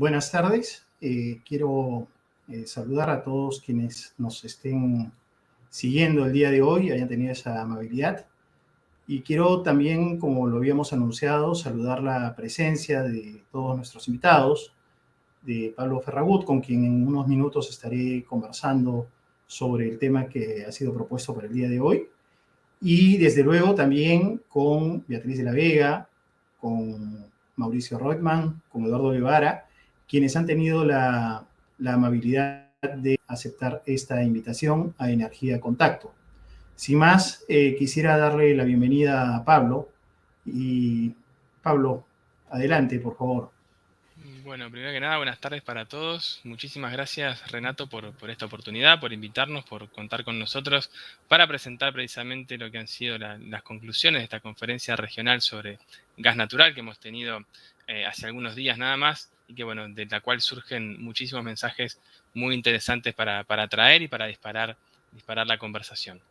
Buenas tardes. Quiero saludar a todos quienes nos estén siguiendo el día de hoy, hayan tenido esa amabilidad. Y quiero también, como lo habíamos anunciado, saludar la presencia de todos nuestros invitados, de Pablo Ferragut, con quien en unos minutos estaré conversando sobre el tema que ha sido propuesto para el día de hoy. Y desde luego también con Beatriz de la Vega, con Mauricio Reutemann, con Eduardo Guevara, quienes han tenido la amabilidad de aceptar esta invitación a Energía Contacto. Sin más, quisiera darle la bienvenida a Pablo. Y Pablo, adelante, por favor. Bueno, primero que nada, buenas tardes para todos. Muchísimas gracias, Renato, por esta oportunidad, por invitarnos, por contar con nosotros para presentar precisamente lo que han sido las conclusiones de esta conferencia regional sobre gas natural que hemos tenido hace algunos días nada más y que, bueno, de la cual surgen muchísimos mensajes muy interesantes para traer y para disparar la conversación.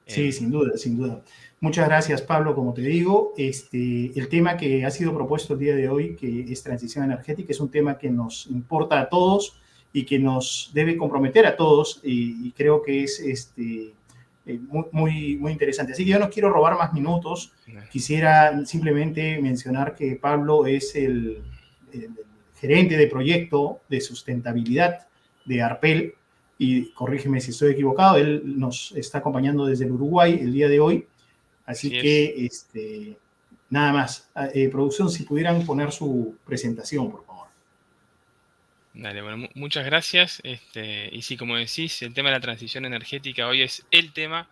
Sí, sin duda, sin duda. Muchas gracias, Pablo. Como te digo, el tema que ha sido propuesto el día de hoy, que es transición energética, es un tema que nos importa a todos y que nos debe comprometer a todos, y creo que es muy interesante. Así que yo no quiero robar más minutos. Quisiera simplemente mencionar que Pablo es el gerente de proyecto de sustentabilidad de Arpel, y corrígeme si estoy equivocado, él nos está acompañando desde el Uruguay el día de hoy. Así que, nada más. Producción, si pudieran poner su presentación, por favor. Dale, bueno, muchas gracias. Y sí, como decís, el tema de la transición energética hoy es el tema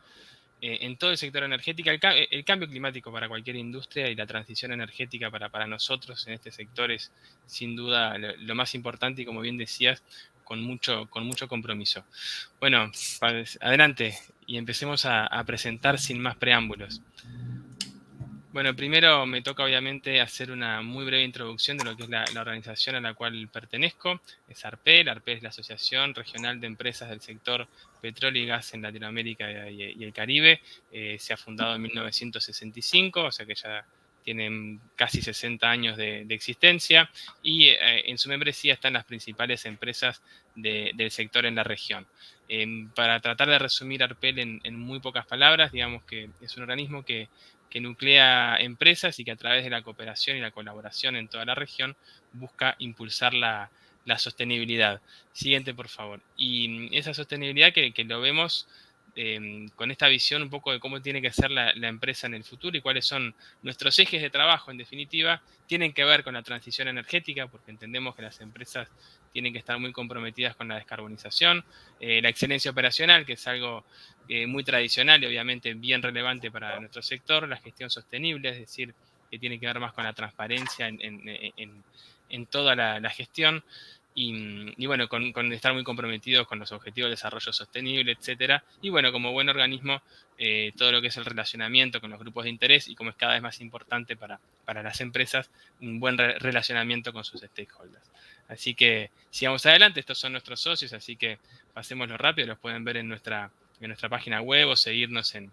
en todo el sector energético. El cambio climático para cualquier industria y la transición energética para nosotros en este sector es sin duda lo más importante y, como bien decías, con mucho compromiso. Bueno, adelante y empecemos a presentar sin más preámbulos. Bueno, primero me toca obviamente hacer una muy breve introducción de lo que es la organización a la cual pertenezco. Es ARPEL. ARPEL es la Asociación Regional de Empresas del Sector Petróleo y Gas en Latinoamérica y el Caribe. Se ha fundado en 1965, o sea que ya tienen casi 60 años de existencia, y en su membresía están las principales empresas del sector en la región. Para tratar de resumir ARPEL en muy pocas palabras, digamos que es un organismo que nuclea empresas y que a través de la cooperación y la colaboración en toda la región busca impulsar la sostenibilidad. Siguiente, por favor. Y esa sostenibilidad que lo vemos con esta visión un poco de cómo tiene que ser la empresa en el futuro y cuáles son nuestros ejes de trabajo, en definitiva, tienen que ver con la transición energética, porque entendemos que las empresas tienen que estar muy comprometidas con la descarbonización, la excelencia operacional, que es algo muy tradicional y obviamente bien relevante para nuestro sector, la gestión sostenible, es decir, que tiene que ver más con la transparencia en toda la gestión, y bueno, con estar muy comprometidos con los objetivos de desarrollo sostenible, etcétera. Y bueno, como buen organismo, todo lo que es el relacionamiento con los grupos de interés, y como es cada vez más importante para las empresas, un buen relacionamiento con sus stakeholders. Así que sigamos adelante, estos son nuestros socios, así que pasémoslo rápido, los pueden ver en nuestra página web o seguirnos en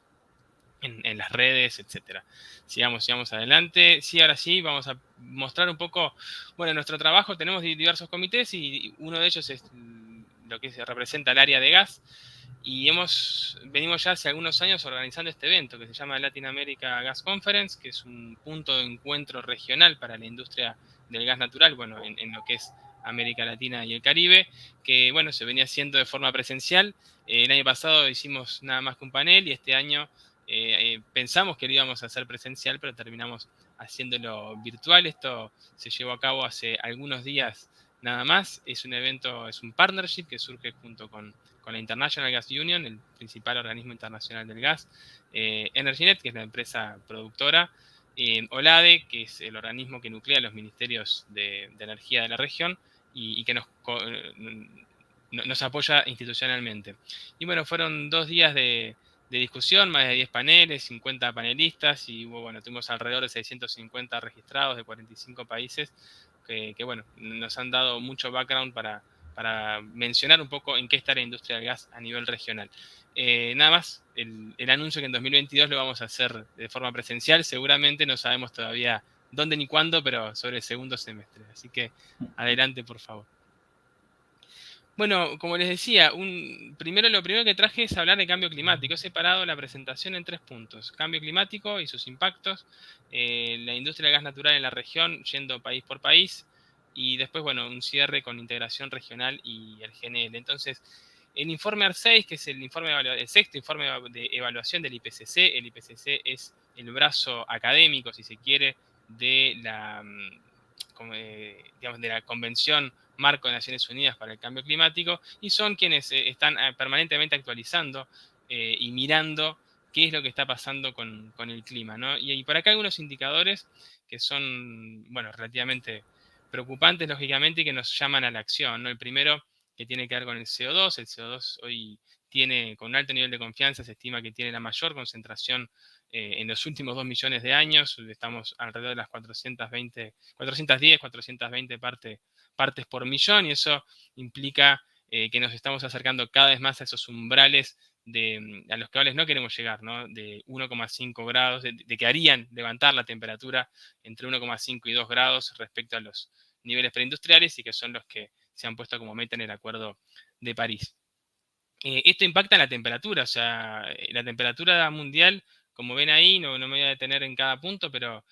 las redes, etcétera. Sigamos adelante. Sí, ahora sí, vamos a mostrar un poco, bueno, nuestro trabajo. Tenemos diversos comités y uno de ellos es lo que representa el área de gas. Y venimos ya hace algunos años organizando este evento que se llama Latin America Gas Conference, que es un punto de encuentro regional para la industria del gas natural, bueno, en lo que es América Latina y el Caribe, que, bueno, se venía haciendo de forma presencial. El año pasado hicimos nada más que un panel y este año pensamos que lo íbamos a hacer presencial, pero terminamos haciéndolo virtual. Esto se llevó a cabo hace algunos días nada más. Es un evento, es un partnership que surge junto con la International Gas Union, el principal organismo internacional del gas, Energynet, que es la empresa productora, OLADE, que es el organismo que nuclea los ministerios de energía de la región y que nos apoya institucionalmente. Y bueno, fueron 2 días de discusión, más de 10 paneles, 50 panelistas, y bueno, tuvimos alrededor de 650 registrados de 45 países que bueno, nos han dado mucho background para mencionar un poco en qué está la industria del gas a nivel regional. Nada más, el anuncio que en 2022 lo vamos a hacer de forma presencial, seguramente no sabemos todavía dónde ni cuándo, pero sobre el segundo semestre. Así que adelante, por favor. Bueno, como les decía, lo primero que traje es hablar de cambio climático. He separado la presentación en 3 puntos. Cambio climático y sus impactos, la industria del gas natural en la región, yendo país por país, y después, bueno, un cierre con integración regional y el GNL. Entonces, el informe AR6, que es el sexto informe de evaluación del IPCC. El IPCC es el brazo académico, si se quiere, de digamos, de la Convención Marco de Naciones Unidas para el Cambio Climático, y son quienes están permanentemente actualizando y mirando qué es lo que está pasando con el clima, ¿no? Y por acá hay algunos indicadores que son, bueno, relativamente preocupantes, lógicamente, y que nos llaman a la acción, ¿no? El primero, que tiene que ver con el CO2. El CO2 hoy tiene, con un alto nivel de confianza, se estima que tiene la mayor concentración en los últimos 2 millones de años. Estamos alrededor de las 410, 420 partes por millón, y eso implica que nos estamos acercando cada vez más a esos umbrales a los cuales no queremos llegar, ¿no? De 1,5 grados, de que harían levantar la temperatura entre 1,5 y 2 grados respecto a los niveles preindustriales, y que son los que se han puesto como meta en el Acuerdo de París. Esto impacta en la temperatura, o sea, la temperatura mundial, como ven ahí, no me voy a detener en cada punto, pero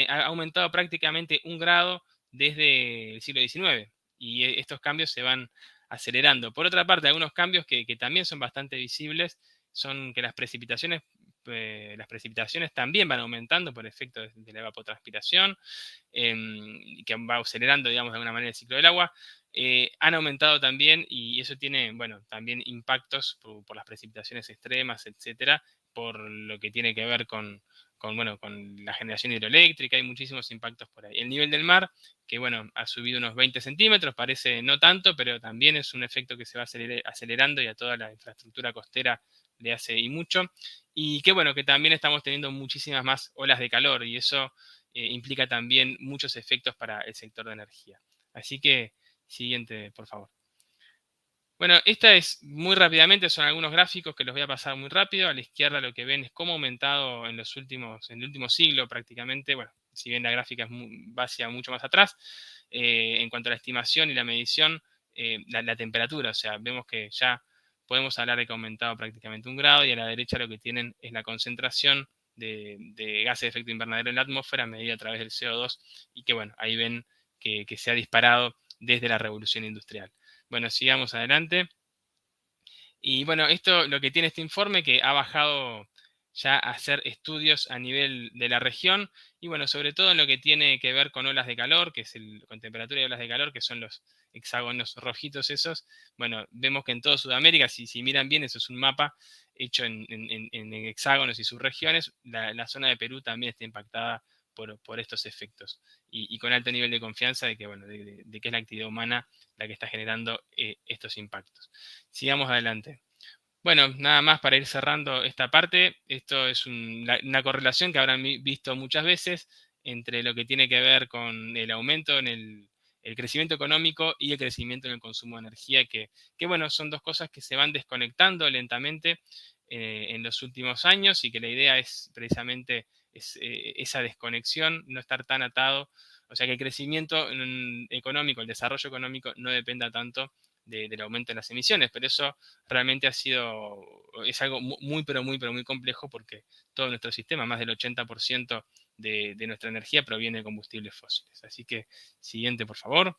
ha aumentado prácticamente 1 grado desde el siglo XIX, y estos cambios se van acelerando. Por otra parte, algunos cambios que también son bastante visibles son que las precipitaciones también van aumentando por efecto de la evapotranspiración, que va acelerando, digamos, de alguna manera el ciclo del agua. Han aumentado también, y eso tiene, bueno, también impactos por las precipitaciones extremas, etcétera, por lo que tiene que ver bueno, con la generación hidroeléctrica. Hay muchísimos impactos por ahí. El nivel del mar, que bueno, ha subido unos 20 centímetros, parece no tanto, pero también es un efecto que se va acelerando, y a toda la infraestructura costera le hace y mucho. Y que bueno, que también estamos teniendo muchísimas más olas de calor, y eso implica también muchos efectos para el sector de energía. Así que, siguiente, por favor. Bueno, esta es muy rápidamente, son algunos gráficos que los voy a pasar muy rápido. A la izquierda lo que ven es cómo ha aumentado en el último siglo prácticamente. Bueno, si bien la gráfica va hacia mucho más atrás, en cuanto a la estimación y la medición, la temperatura, o sea, vemos que ya podemos hablar de que ha aumentado prácticamente 1 grado, y a la derecha lo que tienen es la concentración de gases de efecto invernadero en la atmósfera medida a través del CO2, y que bueno, ahí ven que se ha disparado desde la revolución industrial. Bueno, sigamos adelante. Y bueno, esto lo que tiene este informe, que ha bajado ya a hacer estudios a nivel de la región, y bueno, sobre todo en lo que tiene que ver con olas de calor, con temperatura y olas de calor, que son los hexágonos rojitos esos. Bueno, vemos que en toda Sudamérica, si miran bien, eso es un mapa hecho en hexágonos y subregiones. La zona de Perú también está impactada por estos efectos, y con alto nivel de confianza de que, bueno, de que es la actividad humana la que está generando estos impactos. Sigamos adelante. Bueno, nada más para ir cerrando esta parte. Esto es una correlación que habrán visto muchas veces entre lo que tiene que ver con el aumento en el crecimiento económico y el crecimiento en el consumo de energía, que bueno, son dos cosas que se van desconectando lentamente en los últimos años, y que la idea es precisamente esa desconexión, no estar tan atado, o sea, que el crecimiento económico, el desarrollo económico, no dependa tanto del aumento de las emisiones. Pero eso realmente es algo muy, pero muy, pero muy complejo, porque todo nuestro sistema, más del 80% de nuestra energía, proviene de combustibles fósiles. Así que, siguiente, por favor.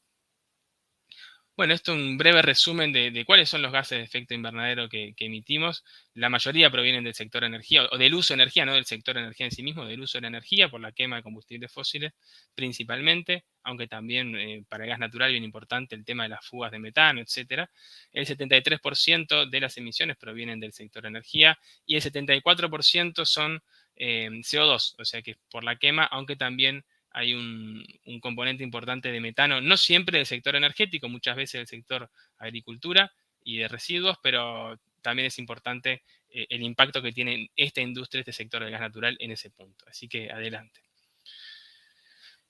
Bueno, esto es un breve resumen de cuáles son los gases de efecto invernadero que emitimos. La mayoría provienen del sector energía, o del uso de energía, no del sector energía en sí mismo, del uso de la energía por la quema de combustibles fósiles principalmente, aunque también para el gas natural bien importante el tema de las fugas de metano, etc. El 73% de las emisiones provienen del sector energía, y el 74% son CO2, o sea que por la quema, aunque también hay un componente importante de metano, no siempre del sector energético, muchas veces del sector agricultura y de residuos, pero también es importante el impacto que tiene esta industria, este sector del gas natural, en ese punto. Así que adelante.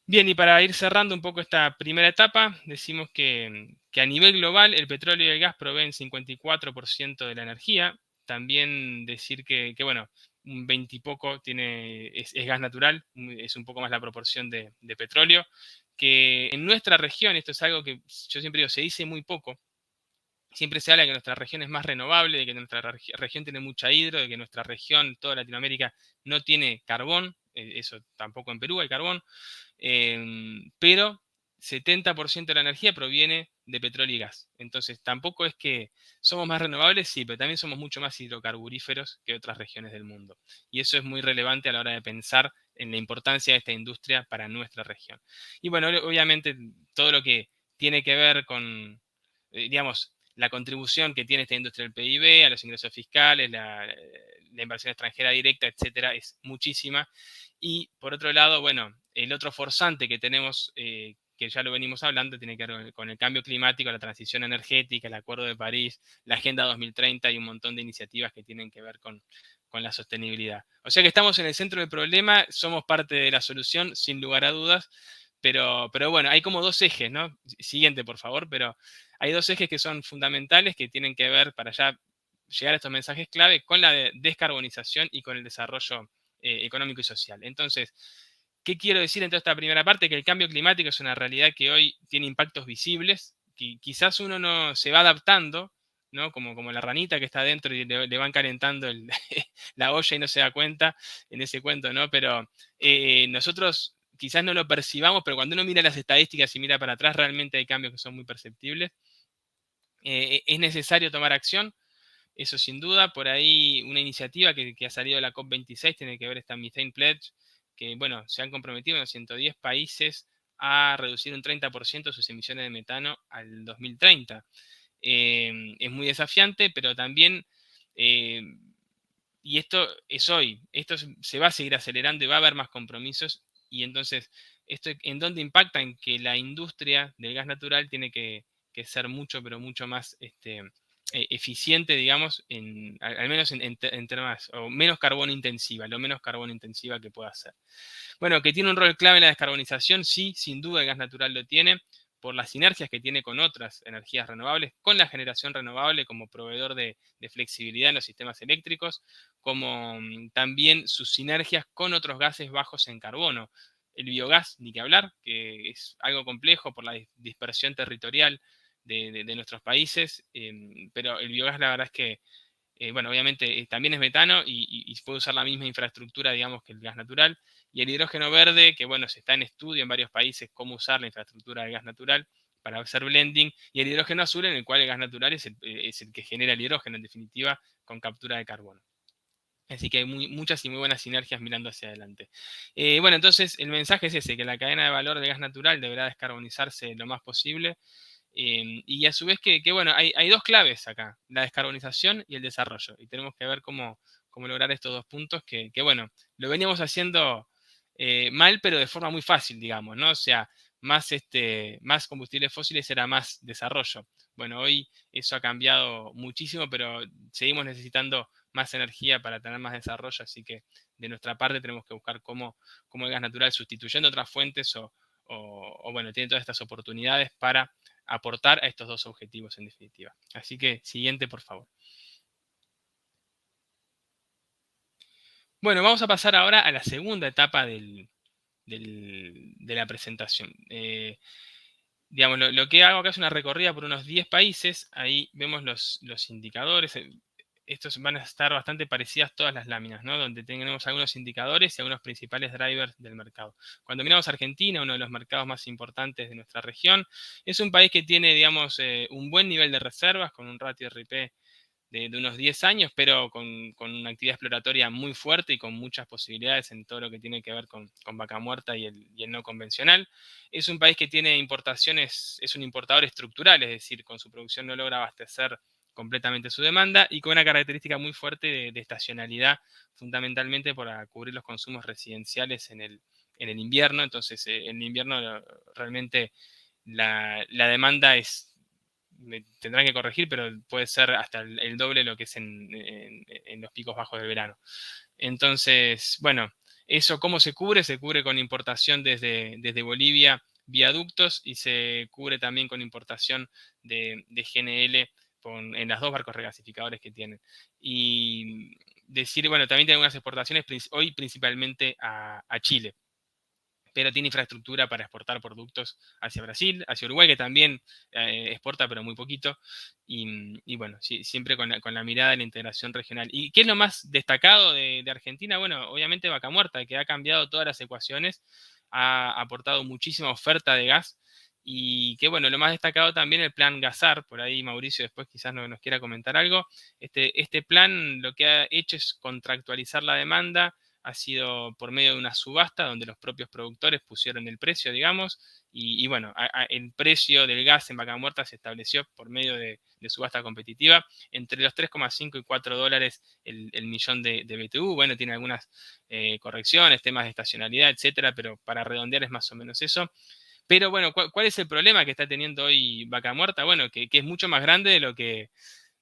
Bien, y para ir cerrando un poco esta primera etapa, decimos que a nivel global el petróleo y el gas proveen 54% de la energía. También decir bueno, un 20 y poco es gas natural, es un poco más la proporción de petróleo, que en nuestra región, esto es algo que yo siempre digo, se dice muy poco. Siempre se habla de que nuestra región es más renovable, de que nuestra región tiene mucha hidro, de que nuestra región, toda Latinoamérica, no tiene carbón, eso tampoco en Perú hay carbón, pero 70% de la energía proviene de petróleo y gas. Entonces, tampoco es que somos más renovables, sí, pero también somos mucho más hidrocarburíferos que otras regiones del mundo. Y eso es muy relevante a la hora de pensar en la importancia de esta industria para nuestra región. Y bueno, obviamente todo lo que tiene que ver con, digamos, la contribución que tiene esta industria al PIB, a los ingresos fiscales, la inversión extranjera directa, etcétera, es muchísima. Y por otro lado, bueno, el otro forzante que tenemos, que ya lo venimos hablando, tiene que ver con el cambio climático, la transición energética, el Acuerdo de París, la Agenda 2030 y un montón de iniciativas que tienen que ver con la sostenibilidad. O sea que estamos en el centro del problema, somos parte de la solución, sin lugar a dudas, pero bueno, hay como dos ejes, ¿no? Siguiente, por favor, pero hay dos ejes que son fundamentales, que tienen que ver para ya llegar a estos mensajes clave con la descarbonización y con el desarrollo económico y social. Entonces, ¿qué quiero decir en toda esta primera parte? Que el cambio climático es una realidad que hoy tiene impactos visibles, que quizás uno no se va adaptando, ¿no? Como la ranita que está adentro y le van calentando la olla y no se da cuenta en ese cuento, ¿no? Pero nosotros quizás no lo percibamos, pero cuando uno mira las estadísticas y mira para atrás, realmente hay cambios que son muy perceptibles. Es necesario tomar acción, eso sin duda. Por ahí una iniciativa que ha salido de la COP26 tiene que ver esta Methane Pledge, que bueno, se han comprometido en 110 países a reducir un 30% sus emisiones de metano al 2030. Es muy desafiante, pero también, eh, y esto es hoy, esto se va a seguir acelerando y va a haber más compromisos, y entonces, ¿esto en dónde impacta? En que la industria del gas natural tiene que ser mucho, pero mucho más eficiente, digamos, al menos en temas, o menos carbono intensiva, lo menos carbono intensiva que pueda ser. Bueno, que tiene un rol clave en la descarbonización, sí, sin duda el gas natural lo tiene, por las sinergias que tiene con otras energías renovables, con la generación renovable como proveedor de flexibilidad en los sistemas eléctricos, como también sus sinergias con otros gases bajos en carbono. El biogás, ni que hablar, que es algo complejo por la dispersión territorial de nuestros países, pero el biogás la verdad es que bueno, obviamente también es metano y puede usar la misma infraestructura, digamos, que el gas natural. Y el hidrógeno verde, que bueno, se está en estudio en varios países cómo usar la infraestructura del gas natural para hacer blending. Y el hidrógeno azul, en el cual el gas natural es el que genera el hidrógeno, en definitiva, con captura de carbono. Así que hay muchas y muy buenas sinergias mirando hacia adelante. Bueno, entonces el mensaje es ese, que la cadena de valor del gas natural deberá descarbonizarse lo más posible. Y a su vez bueno, hay dos claves acá, la descarbonización y el desarrollo. Y tenemos que ver cómo lograr estos dos puntos que bueno, lo veníamos haciendo mal, pero de forma muy fácil, digamos, ¿no? O sea, más combustibles fósiles era más desarrollo. Bueno, hoy eso ha cambiado muchísimo, pero seguimos necesitando más energía para tener más desarrollo, así que de nuestra parte tenemos que buscar cómo el gas natural, sustituyendo otras fuentes o bueno, tiene todas estas oportunidades para aportar a estos dos objetivos en definitiva. Así que siguiente, por favor. Bueno, vamos a pasar ahora a la segunda etapa de la presentación. Digamos, lo que hago acá es una recorrida por unos 10 países. Ahí vemos los indicadores. Estos van a estar bastante parecidas todas las láminas, ¿no? Donde tenemos algunos indicadores y algunos principales drivers del mercado. Cuando miramos Argentina, uno de los mercados más importantes de nuestra región, es un país que tiene, digamos, un buen nivel de reservas, con un ratio RP de unos 10 años, pero con una actividad exploratoria muy fuerte y con muchas posibilidades en todo lo que tiene que ver con vaca muerta y el no convencional. Es un país que tiene importaciones, es un importador estructural, es decir, con su producción no logra abastecer completamente su demanda y con una característica muy fuerte de estacionalidad, fundamentalmente para cubrir los consumos residenciales en el invierno. Entonces, en el invierno realmente la demanda me tendrán que corregir, pero puede ser hasta el doble de lo que es en los picos bajos del verano. Entonces, bueno, eso cómo se cubre? Se cubre con importación desde Bolivia, viaductos, y se cubre también con importación de GNL en las dos barcos regasificadores que tienen. Y decir, bueno, también tiene algunas exportaciones hoy principalmente a Chile, pero tiene infraestructura para exportar productos hacia Brasil, hacia Uruguay, que también exporta, pero muy poquito, y bueno, siempre con la mirada de la integración regional. ¿Y qué es lo más destacado de Argentina? Bueno, obviamente Vaca Muerta, que ha cambiado todas las ecuaciones, ha aportado muchísima oferta de gas, y que bueno, lo más destacado también el plan Gasar, por ahí Mauricio después quizás nos quiera comentar algo. Este plan lo que ha hecho es contractualizar la demanda, ha sido por medio de una subasta donde los propios productores pusieron el precio, digamos, y bueno, el precio del gas en Vaca Muerta se estableció por medio de subasta competitiva entre los 3,5 y 4 dólares el millón de BTU. Bueno, tiene algunas correcciones, temas de estacionalidad, etcétera, pero para redondear es más o menos eso. Pero bueno, ¿cuál es el problema que está teniendo hoy Vaca Muerta? Bueno, que es mucho más grande de lo que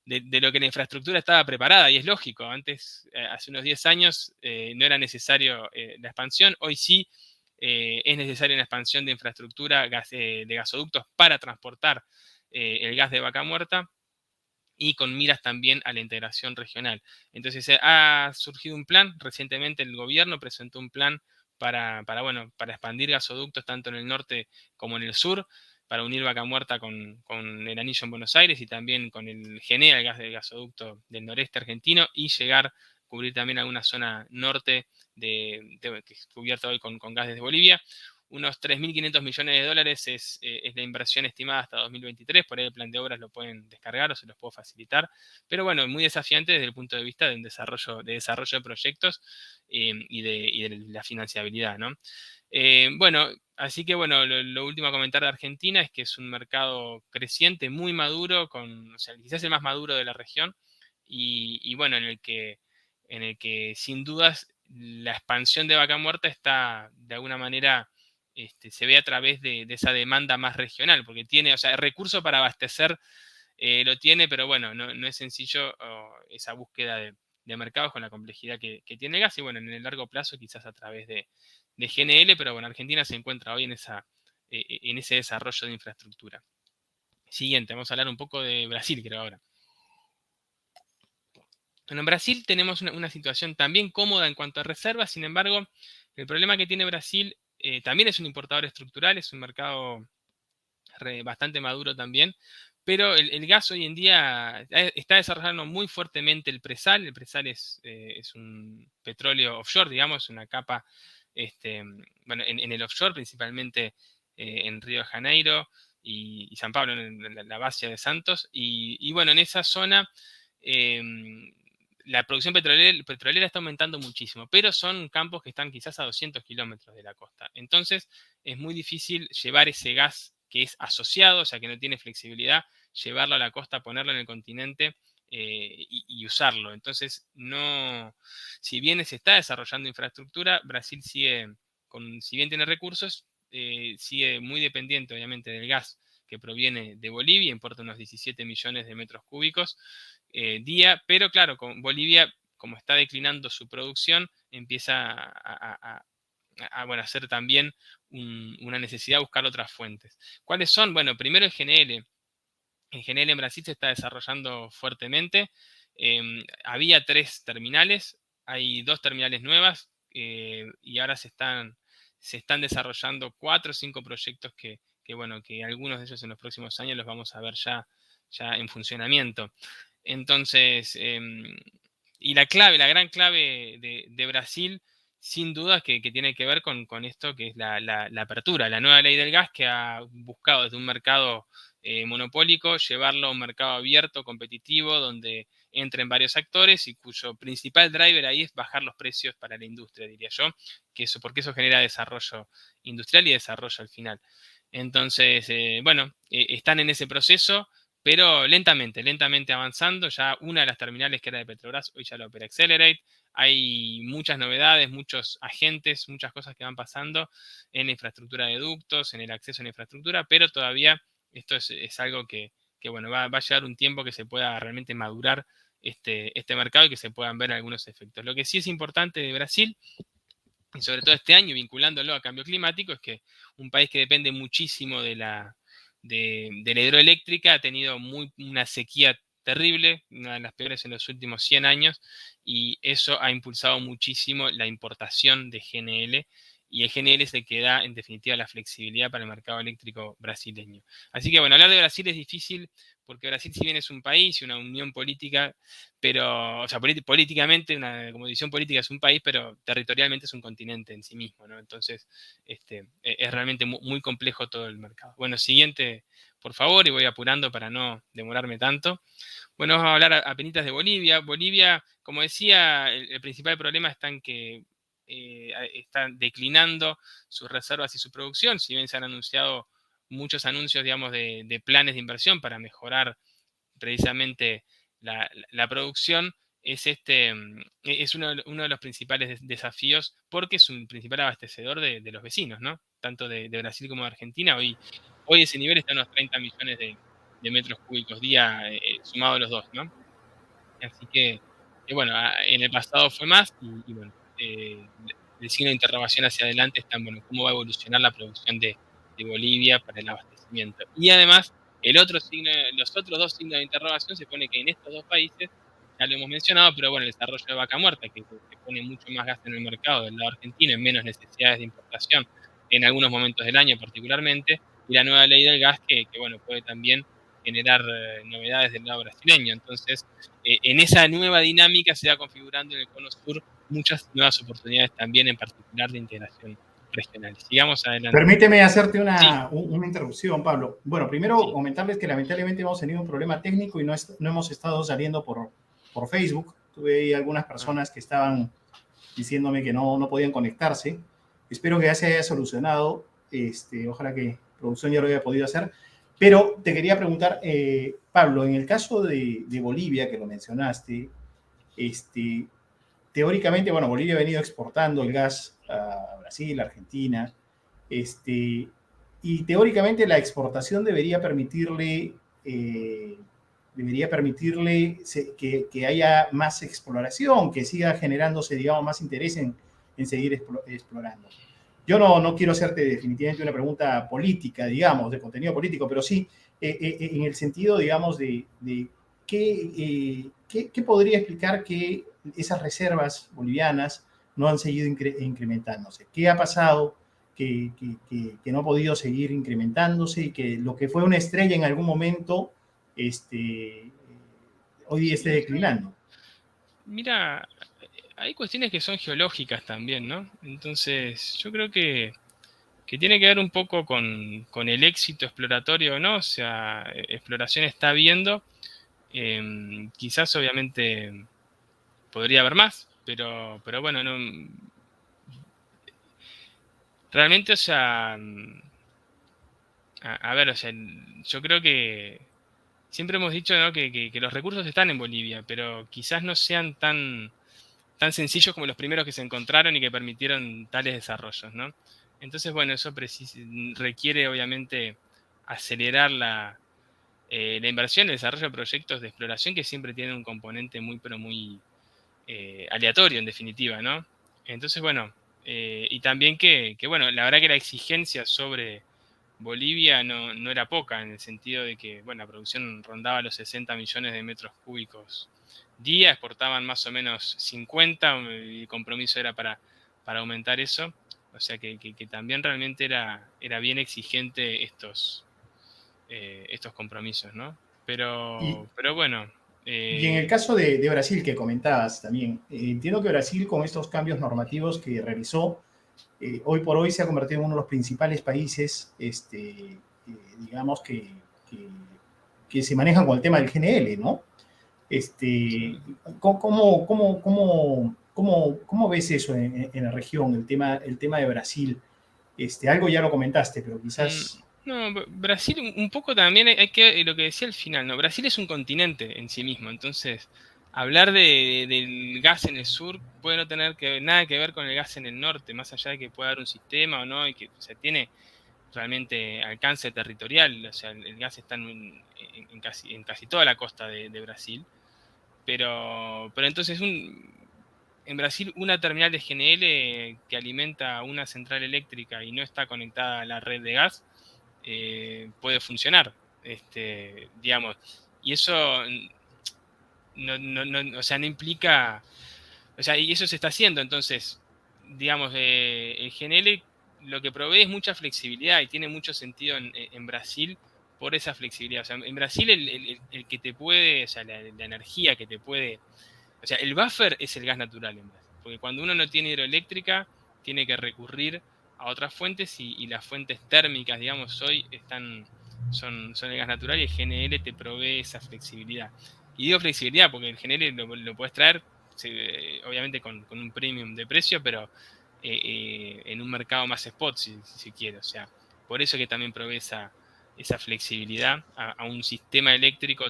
la infraestructura estaba preparada, y es lógico. Antes, hace unos 10 años, no era necesario la expansión. Hoy sí es necesaria una expansión de infraestructura de gasoductos para transportar el gas de Vaca Muerta, y con miras también a la integración regional. Entonces ha surgido un plan, recientemente el gobierno presentó un plan bueno, para expandir gasoductos tanto en el norte como en el sur, para unir Vaca Muerta con el anillo en Buenos Aires y también con el GENEA, el gas del gasoducto del noreste argentino, y llegar a cubrir también alguna zona norte que es cubierta hoy con gas desde Bolivia. Unos 3.500 millones de dólares es la inversión estimada hasta 2023, por ahí el plan de obras lo pueden descargar o se los puedo facilitar, pero bueno, muy desafiante desde el punto de vista de desarrollo de proyectos y de la financiabilidad, ¿no? Bueno, así que bueno, lo último a comentar de Argentina es que es un mercado creciente, muy maduro, o sea, quizás el más maduro de la región, y bueno, en el que sin dudas la expansión de Vaca Muerta está de alguna manera se ve a través de esa demanda más regional, porque tiene, o sea, el recurso para abastecer lo tiene, pero bueno, no es sencillo esa búsqueda de mercados con la complejidad que tiene el gas, y bueno, en el largo plazo quizás a través de GNL, pero bueno, Argentina se encuentra hoy en ese desarrollo de infraestructura. Siguiente, vamos a hablar un poco de Brasil, creo ahora. Bueno, en Brasil tenemos una situación también cómoda en cuanto a reservas. Sin embargo, el problema que tiene Brasil, también es un importador estructural, es un mercado bastante maduro también, pero el gas hoy en día está desarrollando muy fuertemente el presal. El presal es un petróleo offshore, digamos, una capa, bueno, en el offshore, principalmente en Río de Janeiro y San Pablo, en la Bacia de Santos, y bueno, en esa zona la producción petrolera está aumentando muchísimo, pero son campos que están quizás a 200 kilómetros de la costa. Entonces es muy difícil llevar ese gas que es asociado, o sea, que no tiene flexibilidad, llevarlo a la costa, ponerlo en el continente y usarlo. Entonces, no, si bien se está desarrollando infraestructura, Brasil si bien tiene recursos, sigue muy dependiente, obviamente, del gas que proviene de Bolivia, importa unos 17 millones de metros cúbicos día, pero claro, con Bolivia, como está declinando su producción, empieza bueno, a ser también una necesidad de buscar otras fuentes. ¿Cuáles son? Bueno, primero el GNL. El GNL en Brasil se está desarrollando fuertemente. Había 3 terminales, hay 2 terminales nuevas, y ahora se están desarrollando 4 o 5 proyectos bueno, que algunos de ellos en los próximos años los vamos a ver ya en funcionamiento. Entonces, y la gran clave de Brasil, sin duda, que tiene que ver con esto que es la apertura, la nueva ley del gas, que ha buscado desde un mercado monopólico llevarlo a un mercado abierto, competitivo, donde entren varios actores y cuyo principal driver ahí es bajar los precios para la industria, diría yo, porque eso genera desarrollo industrial y desarrollo al final. Entonces, bueno, están en ese proceso, pero lentamente avanzando. Ya una de las terminales que era de Petrobras, hoy ya la opera Accelerate. Hay muchas novedades, muchos agentes, muchas cosas que van pasando en la infraestructura de ductos, en el acceso a la infraestructura, pero todavía esto es algo que bueno, va a llevar un tiempo que se pueda realmente madurar este mercado y que se puedan ver algunos efectos. Lo que sí es importante de Brasil, y sobre todo este año, vinculándolo a cambio climático, es que un país que depende muchísimo de la hidroeléctrica ha tenido una sequía terrible, una de las peores en los últimos 100 años, y eso ha impulsado muchísimo la importación de GNL, y el GNL es el que da, en definitiva, la flexibilidad para el mercado eléctrico brasileño. Así que, bueno, hablar de Brasil es difícil, porque Brasil, si bien es un país y una unión política, pero, o sea, políticamente, una como división política es un país, pero territorialmente es un continente en sí mismo, ¿no? Entonces, es realmente muy complejo todo el mercado. Bueno, siguiente, por favor, y voy apurando para no demorarme tanto. Bueno, vamos a hablar apenitas de Bolivia. Bolivia, como decía, el principal problema está en que están declinando sus reservas y su producción, si bien se han anunciado muchos anuncios, digamos, de planes de inversión para mejorar precisamente la producción, es uno de los principales desafíos, porque es un principal abastecedor de los vecinos, ¿no? Tanto de Brasil como de Argentina. Hoy ese nivel está en unos 30 millones de metros cúbicos día, sumado los dos, ¿no? Así que bueno, en el pasado fue más, y bueno, el signo de interrogación hacia adelante está en, bueno, cómo va a evolucionar la producción de Bolivia para el abastecimiento. Y además, los otros dos signos de interrogación se pone que en estos dos países, ya lo hemos mencionado, pero bueno, el desarrollo de Vaca Muerta, que pone mucho más gas en el mercado del lado argentino, en menos necesidades de importación en algunos momentos del año particularmente, y la nueva ley del gas que bueno, puede también generar novedades del lado brasileño. Entonces, en esa nueva dinámica se va configurando en el Cono Sur muchas nuevas oportunidades también, en particular de integración regional. Sigamos adelante. Permíteme hacerte Sí, una interrupción, Pablo. Bueno, primero sí. comentarles que lamentablemente hemos tenido un problema técnico y no hemos estado saliendo por Facebook. Tuve ahí algunas Ah, personas que estaban diciéndome que no podían conectarse. Espero que ya se haya solucionado. Ojalá que producción ya lo haya podido hacer. Pero te quería preguntar, Pablo, en el caso de Bolivia, que lo mencionaste, este, teóricamente, bueno, Bolivia ha venido exportando el gas a Brasil, Argentina, este, y teóricamente la exportación debería permitirle que haya más exploración, que siga generándose, digamos, más interés en seguir explorando. Yo no quiero hacerte definitivamente una pregunta política, digamos, de contenido político, pero sí en el sentido, digamos, de qué podría explicar que esas reservas bolivianas no han seguido incrementándose. ¿Qué ha pasado que no ha podido seguir incrementándose y que lo que fue una estrella en algún momento hoy esté Sí, declinando? mira, hay cuestiones que son geológicas también, ¿no? Entonces, yo creo que tiene que ver un poco con el éxito exploratorio, ¿no? O sea, exploración está habiendo. Quizás, obviamente, podría haber más, pero bueno, no, realmente, o sea, a ver, o sea, yo creo que siempre hemos dicho, ¿no?, que los recursos están en Bolivia, pero quizás no sean tan sencillos como los primeros que se encontraron y que permitieron tales desarrollos, ¿no? Entonces, bueno, eso requiere, obviamente, acelerar la inversión, el desarrollo de proyectos de exploración que siempre tienen un componente muy, pero muy aleatorio, en definitiva, ¿no? Entonces, bueno, y también bueno, la verdad que la exigencia sobre Bolivia no era poca, en el sentido de que, bueno, la producción rondaba los 60 millones de metros cúbicos día, exportaban más o menos 50, y el compromiso era para aumentar eso. O sea que también realmente era bien exigente estos compromisos, ¿no? Y, Pero bueno, Y en el eh, caso de Brasil que comentabas también, entiendo que Brasil con estos cambios normativos que realizó, hoy por hoy se ha convertido en uno de los principales países, digamos, que, que se manejan con el tema del GNL, ¿no? Este, sí. ¿cómo ves eso en la región, el tema de Brasil? Algo ya lo comentaste, pero Mm, quizás... No, Brasil un poco también hay que, lo que decía al final, ¿no? Brasil es un continente en sí mismo, entonces hablar del gas en el sur puede no tener nada que ver con el gas en el norte, más allá de que pueda haber un sistema o no, y que, o sea, tiene realmente alcance territorial, o sea, el gas está en casi toda la costa de Brasil, pero entonces en Brasil una terminal de GNL que alimenta una central eléctrica y no está conectada a la red de gas, puede funcionar, digamos. Y eso o sea, no implica, o sea, y eso se está haciendo. Entonces, digamos, el GNL lo que provee es mucha flexibilidad y tiene mucho sentido en Brasil por esa flexibilidad. O sea, en Brasil el que te puede, o sea, la energía que te puede, o sea, el buffer es el gas natural en Brasil, porque cuando uno no tiene hidroeléctrica, tiene que recurrir a otras fuentes y las fuentes térmicas, digamos, hoy son el gas natural y el GNL te provee esa flexibilidad. Y digo flexibilidad porque el GNL lo puedes traer, obviamente con un premium de precio, pero en un mercado más spot, si quiere. O sea, por eso que también provee esa flexibilidad a un sistema eléctrico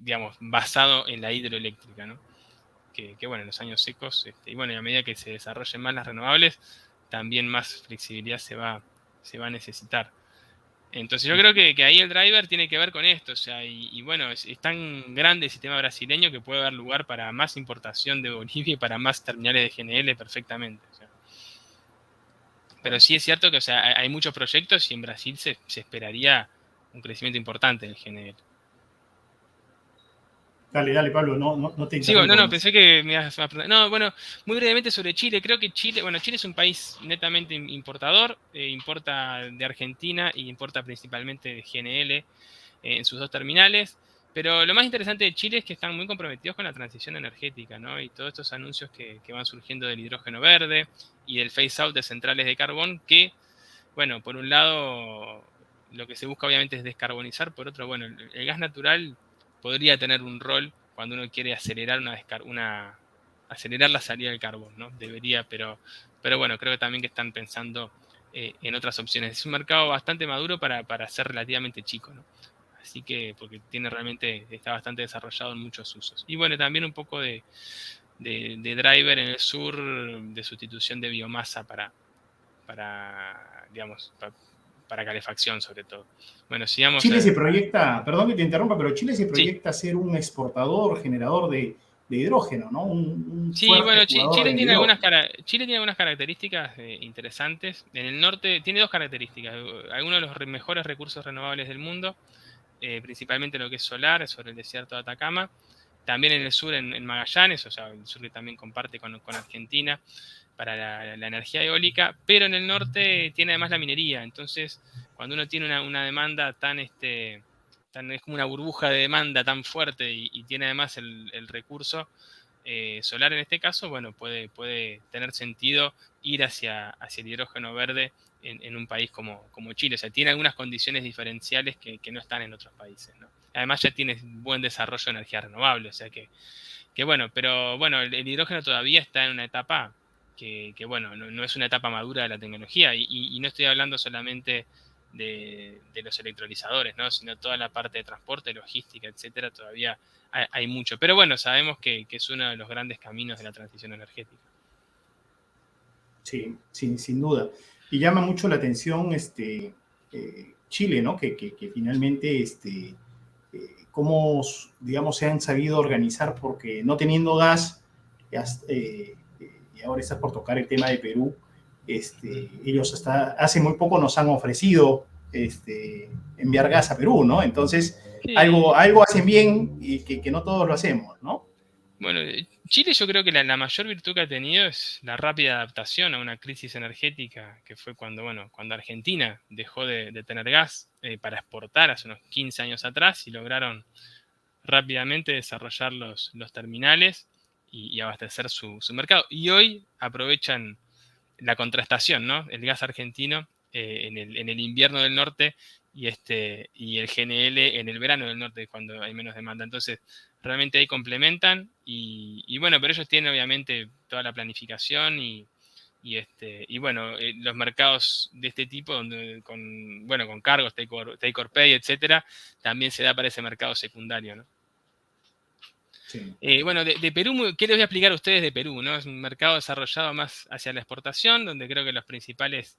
digamos, basado en la hidroeléctrica, ¿no? Bueno, en los años secos, y bueno, y a medida que se desarrollen más las renovables, también más flexibilidad se va a necesitar. Entonces yo creo que ahí el driver tiene que ver con esto, o sea, y bueno, es tan grande el sistema brasileño que puede dar lugar para más importación de Bolivia y para más terminales de GNL perfectamente. O sea. Pero sí es cierto que, o sea, hay muchos proyectos y en Brasil se esperaría un crecimiento importante del GNL. Dale, Pablo, no te Sigo, interrumpo no, más. pensé que me ibas a preguntar. No, bueno, muy brevemente sobre Chile. Creo que Chile, bueno, Chile es un país netamente importador, importa de Argentina y importa principalmente de GNL en sus dos terminales. Pero lo más interesante de Chile es que están muy comprometidos con la transición energética, ¿no? Y todos estos anuncios que van surgiendo del hidrógeno verde y del phase out de centrales de carbón, que, bueno, por un lado, lo que se busca obviamente es descarbonizar, por otro, bueno, el gas natural podría tener un rol cuando uno quiere acelerar acelerar la salida del carbón, ¿no? Debería, pero bueno, creo que también que están pensando en otras opciones. Es un mercado bastante maduro para ser relativamente chico, ¿no? Así que, porque está bastante desarrollado en muchos usos. Y bueno, también un poco de driver en el sur, de sustitución de biomasa digamos, para calefacción sobre todo. Bueno, sigamos. Chile se proyecta, perdón que te interrumpa, pero Chile se Sí, proyecta ser un exportador, generador de hidrógeno, ¿no? Un sí, fuerte bueno, jugador en el hidrógeno. Chile tiene algunas características interesantes. En el norte tiene dos características. Algunos de los mejores recursos renovables del mundo, principalmente lo que es solar, sobre el desierto de Atacama. También en el sur, en Magallanes, o sea, el sur que también comparte con Argentina para la energía eólica, pero en el norte tiene además la minería. Entonces, cuando uno tiene una demanda es como una burbuja de demanda tan fuerte y tiene además el recurso solar en este caso, bueno, puede tener sentido ir hacia el hidrógeno verde en un país como Chile. O sea, tiene algunas condiciones diferenciales que no están en otros países, ¿no? Además ya tiene buen desarrollo de energía renovable, o sea que bueno, pero bueno, el hidrógeno todavía está en una etapa bueno, no es una etapa madura de la tecnología y no estoy hablando solamente de los electrolizadores, ¿no? Sino toda la parte de transporte, logística, etcétera, todavía hay mucho. Pero bueno, sabemos que es uno de los grandes caminos de la transición energética. Sí, sin duda. Y llama mucho la atención Chile, ¿no? Que finalmente cómo, digamos, se han sabido organizar porque no teniendo gas, y ahora estás por tocar el tema de Perú, ellos hasta hace muy poco nos han ofrecido enviar gas a Perú, ¿no? Entonces, Sí. algo hacen bien y que no todos lo hacemos, ¿no? Bueno, Chile yo creo que la mayor virtud que ha tenido es la rápida adaptación a una crisis energética, que fue cuando Argentina dejó de tener gas para exportar hace unos 15 años atrás y lograron rápidamente desarrollar los terminales y abastecer su mercado. Y hoy aprovechan la contrastación, ¿no? El gas argentino en el invierno del norte y el GNL en el verano del norte, cuando hay menos demanda. Entonces, realmente ahí complementan y bueno, pero ellos tienen obviamente toda la planificación y bueno, los mercados de este tipo, donde con cargos, take or pay, etcétera, también se da para ese mercado secundario, ¿no? Sí. Bueno, de Perú, ¿qué les voy a explicar a ustedes de Perú? ¿No? Es un mercado desarrollado más hacia la exportación, donde creo que las principales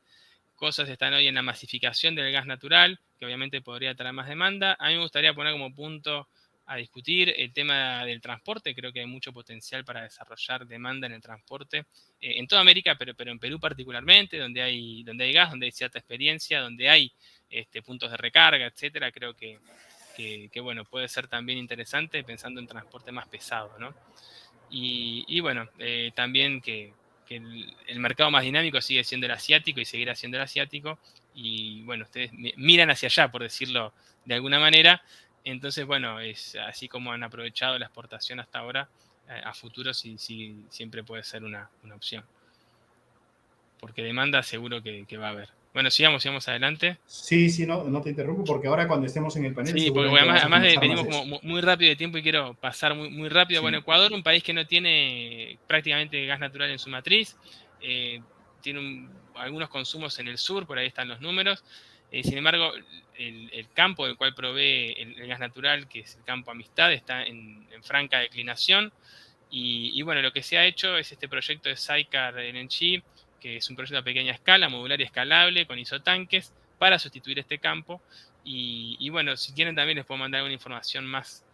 cosas están hoy en la masificación del gas natural, que obviamente podría traer más demanda. A mí me gustaría poner como punto a discutir el tema del transporte. Creo que hay mucho potencial para desarrollar demanda en el transporte en toda América, pero en Perú particularmente, donde hay gas, donde hay cierta experiencia, donde hay puntos de recarga, etcétera. Creo que que, bueno, puede ser también interesante pensando en transporte más pesado, ¿no? Y bueno, también que el mercado más dinámico sigue siendo el asiático y seguirá siendo el asiático. Y bueno, ustedes miran hacia allá, por decirlo de alguna manera. Entonces, bueno, es así como han aprovechado la exportación hasta ahora, a futuro sí, sí, siempre puede ser una opción. Porque demanda seguro que va a haber. Bueno, sigamos adelante. Sí, sí, no, no te interrumpo porque ahora cuando estemos en el panel Sí, porque bueno, seguramente además, vamos a conversar más venimos de como eso. muy rápido de tiempo y quiero pasar muy rápido. Bueno, Sí, Ecuador, un país que no tiene prácticamente gas natural en su matriz, eh, tiene algunos consumos en el sur, por ahí están los números. Sin embargo, el campo del cual provee el gas natural, que es el campo Amistad, está en franca declinación. Y bueno, lo que se ha hecho es este proyecto de Sidecar LNG, que es un proyecto a pequeña escala, modular y escalable, con isotanques, para sustituir este campo. Y bueno, si quieren también les puedo mandar alguna información más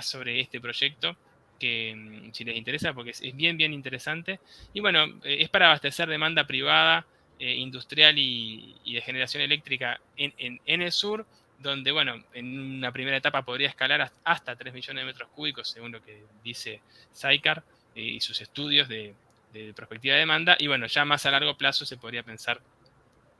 sobre este proyecto, que si les interesa, porque es bien interesante. Y bueno, es para abastecer demanda privada, industrial y de generación eléctrica en el sur, donde, bueno, en una primera etapa podría escalar hasta 3 millones de metros cúbicos, según lo que dice Sidecar y sus estudios de perspectiva de demanda. Y bueno, ya más a largo plazo se podría pensar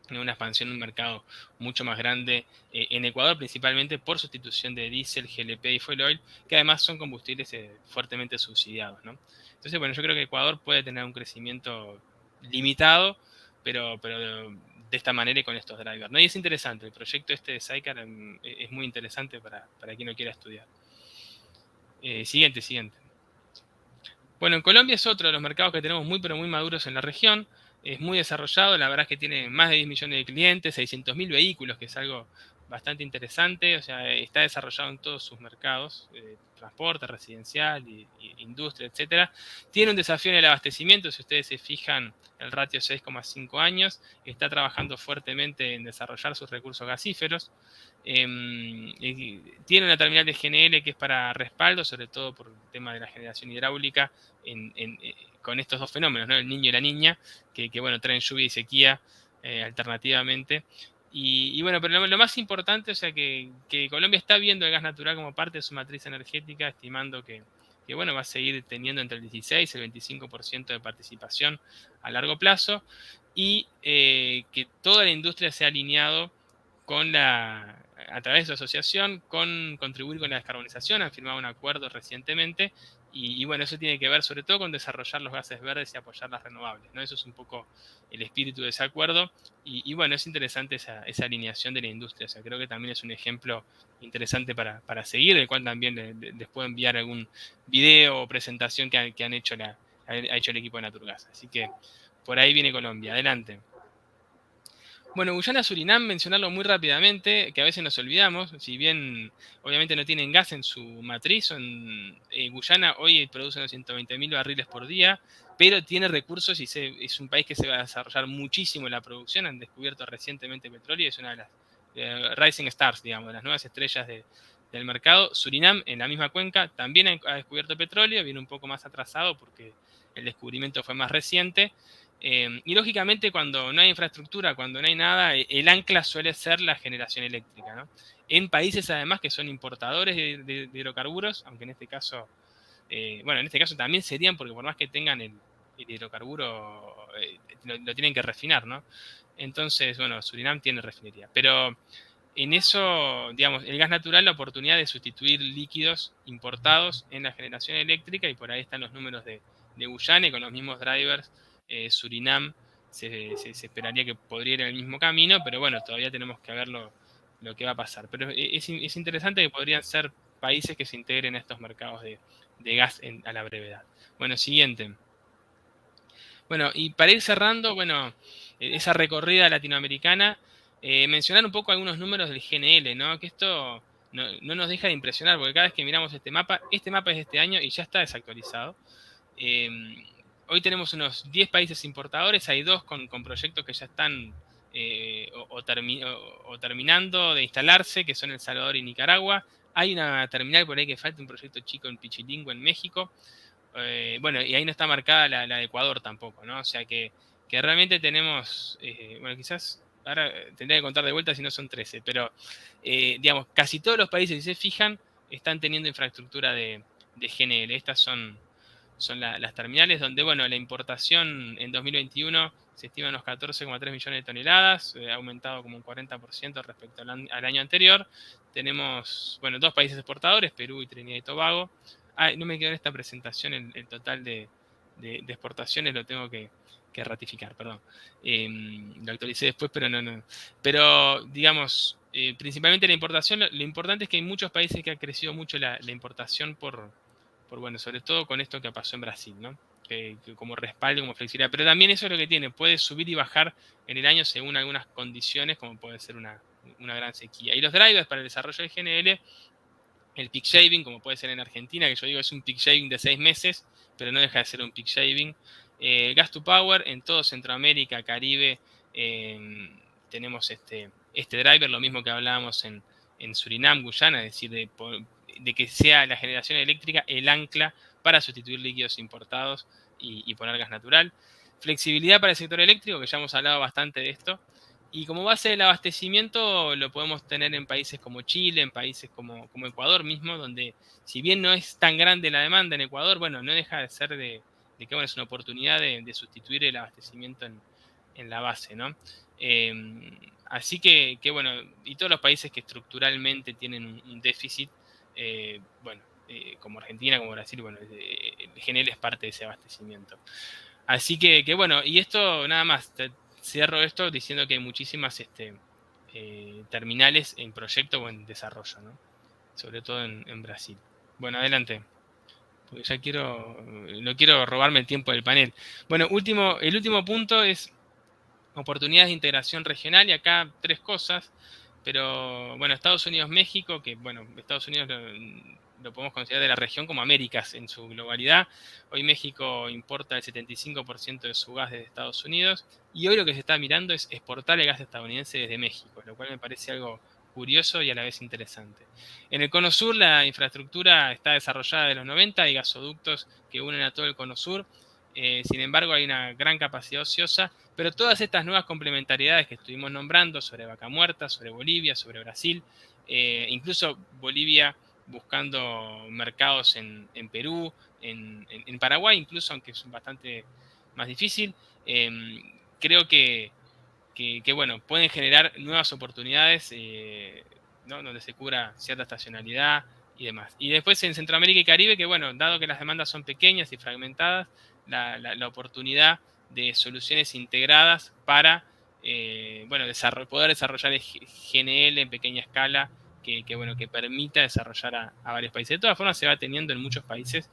en una expansión de un mercado mucho más grande en Ecuador, principalmente por sustitución de diésel, GLP y fuel oil, que además son combustibles fuertemente subsidiados, ¿no? Entonces, bueno, yo creo que Ecuador puede tener un crecimiento limitado, pero de esta manera y con estos drivers, ¿no? Y es interesante, el proyecto este de Sidecar es muy interesante para quien lo quiera estudiar. Siguiente. Bueno, en Colombia es otro de los mercados que tenemos muy, pero muy maduros en la región. Es muy desarrollado, la verdad es que tiene más de 10 millones de clientes, 600.000 vehículos, que es algo bastante interesante. O sea, está desarrollado en todos sus mercados, transporte, residencial, industria, etcétera. Tiene un desafío en el abastecimiento, si ustedes se fijan, el ratio 6,5 años. Está trabajando fuertemente en desarrollar sus recursos gasíferos. Tiene una terminal de GNL que es para respaldo, sobre todo por el tema de la generación hidráulica con estos dos fenómenos, ¿no? El niño y la niña, que bueno, traen lluvia y sequía alternativamente. Y bueno, pero lo más importante, o sea, que Colombia está viendo el gas natural como parte de su matriz energética, estimando que bueno, va a seguir teniendo entre el 16 y el 25% de participación a largo plazo, y que toda la industria se ha alineado a través de su asociación, con contribuir con la descarbonización. Han firmado un acuerdo recientemente. Y bueno, eso tiene que ver sobre todo con desarrollar los gases verdes y apoyar las renovables, ¿no? Eso es un poco el espíritu de ese acuerdo. Y bueno, es interesante esa alineación de la industria. O sea, creo que también es un ejemplo interesante para seguir, del cual también les puedo enviar algún video o presentación que ha hecho el equipo de Naturgas. Así que por ahí viene Colombia. Adelante. Bueno, Guyana, Surinam, mencionarlo muy rápidamente, que a veces nos olvidamos, si bien obviamente no tienen gas en su matriz, Guyana hoy produce unos 120.000 barriles por día, pero tiene recursos y es un país que se va a desarrollar muchísimo en la producción. Han descubierto recientemente petróleo y es una de las rising stars, digamos, de las nuevas estrellas del mercado. Surinam, en la misma cuenca, también ha descubierto petróleo, viene un poco más atrasado porque el descubrimiento fue más reciente. Y lógicamente cuando no hay infraestructura, cuando no hay nada, el ancla suele ser la generación eléctrica, ¿no? En países además que son importadores de hidrocarburos, aunque en este caso, bueno, en este caso también serían, porque por más que tengan el hidrocarburo, lo tienen que refinar, ¿no? Entonces, bueno, Surinam tiene refinería. Pero en eso, digamos, el gas natural, la oportunidad de sustituir líquidos importados en la generación eléctrica, y por ahí están los números de Guyana, y con los mismos drivers, Surinam se esperaría que podría ir en el mismo camino, pero bueno, todavía tenemos que ver lo que va a pasar. Pero es interesante que podrían ser países que se integren a estos mercados de gas a la brevedad. Bueno, siguiente. Bueno, y para ir cerrando, bueno, esa recorrida latinoamericana, mencionar un poco algunos números del GNL, ¿no? Que esto no nos deja de impresionar, porque cada vez que miramos este mapa es de este año y ya está desactualizado. Eh, Hoy tenemos unos 10 países importadores, hay dos con proyectos que ya están o terminando de instalarse, que son El Salvador y Nicaragua. Hay una terminal por ahí que falta, un proyecto chico en Pichilingüe, en México. Bueno, y ahí no está marcada la de Ecuador tampoco, ¿no? O sea que realmente tenemos, bueno, quizás ahora tendría que contar de vuelta si no son 13, pero digamos, casi todos los países, si se fijan, están teniendo infraestructura de GNL. Estas son las terminales donde, bueno, la importación en 2021 se estima unos 14,3 millones de toneladas, ha aumentado como un 40% respecto al año anterior. Tenemos, bueno, 2 países exportadores, Perú y Trinidad y Tobago. No me quedó en esta presentación el total de exportaciones, lo tengo que ratificar, perdón. Lo actualicé después, pero no. Pero, digamos, principalmente la importación, lo importante es que hay muchos países que ha crecido mucho la importación por, bueno, sobre todo con esto que pasó en Brasil, ¿no? Que como respaldo, como flexibilidad. Pero también eso es lo que tiene, puede subir y bajar en el año según algunas condiciones, como puede ser una gran sequía. Y los drivers para el desarrollo de GNL, el peak shaving, como puede ser en Argentina, que yo digo es un peak shaving de 6 meses, pero no deja de ser un peak shaving. Gas to Power, en todo Centroamérica, Caribe, tenemos este driver, lo mismo que hablábamos en Surinam, Guyana, es decir, de que sea la generación eléctrica el ancla para sustituir líquidos importados y poner gas natural. Flexibilidad para el sector eléctrico, que ya hemos hablado bastante de esto. Y como base del abastecimiento lo podemos tener en países como Chile, en países como Ecuador mismo, donde si bien no es tan grande la demanda en Ecuador, bueno, no deja de ser de que bueno, es una oportunidad de sustituir el abastecimiento en la base, ¿no? Así que bueno, y todos los países que estructuralmente tienen un déficit, bueno, como Argentina, como Brasil, bueno, el GNL es parte de ese abastecimiento. Así que bueno, y esto nada más, cierro esto diciendo que hay muchísimas terminales en proyecto o en desarrollo, ¿no? Sobre todo en Brasil. Bueno, adelante, porque ya no quiero robarme el tiempo del panel. Bueno, el último punto es oportunidades de integración regional, y acá 3 cosas, pero bueno, Estados Unidos, México, que bueno, Estados Unidos lo podemos considerar de la región como Américas en su globalidad. Hoy México importa el 75% de su gas desde Estados Unidos, y hoy lo que se está mirando es exportar el gas estadounidense desde México, lo cual me parece algo curioso y a la vez interesante. En el Cono Sur la infraestructura está desarrollada de los 90, hay gasoductos que unen a todo el Cono Sur, sin embargo hay una gran capacidad ociosa, pero todas estas nuevas complementariedades que estuvimos nombrando sobre Vaca Muerta, sobre Bolivia, sobre Brasil, incluso Bolivia buscando mercados en Perú, en Paraguay incluso, aunque es bastante más difícil, creo que bueno, pueden generar nuevas oportunidades, ¿no? Donde se cubra cierta estacionalidad y demás. Y después en Centroamérica y Caribe, que bueno, dado que las demandas son pequeñas y fragmentadas, la oportunidad de soluciones integradas para bueno, poder desarrollar el GNL en pequeña escala que permita desarrollar a varios países. De todas formas se va teniendo en muchos países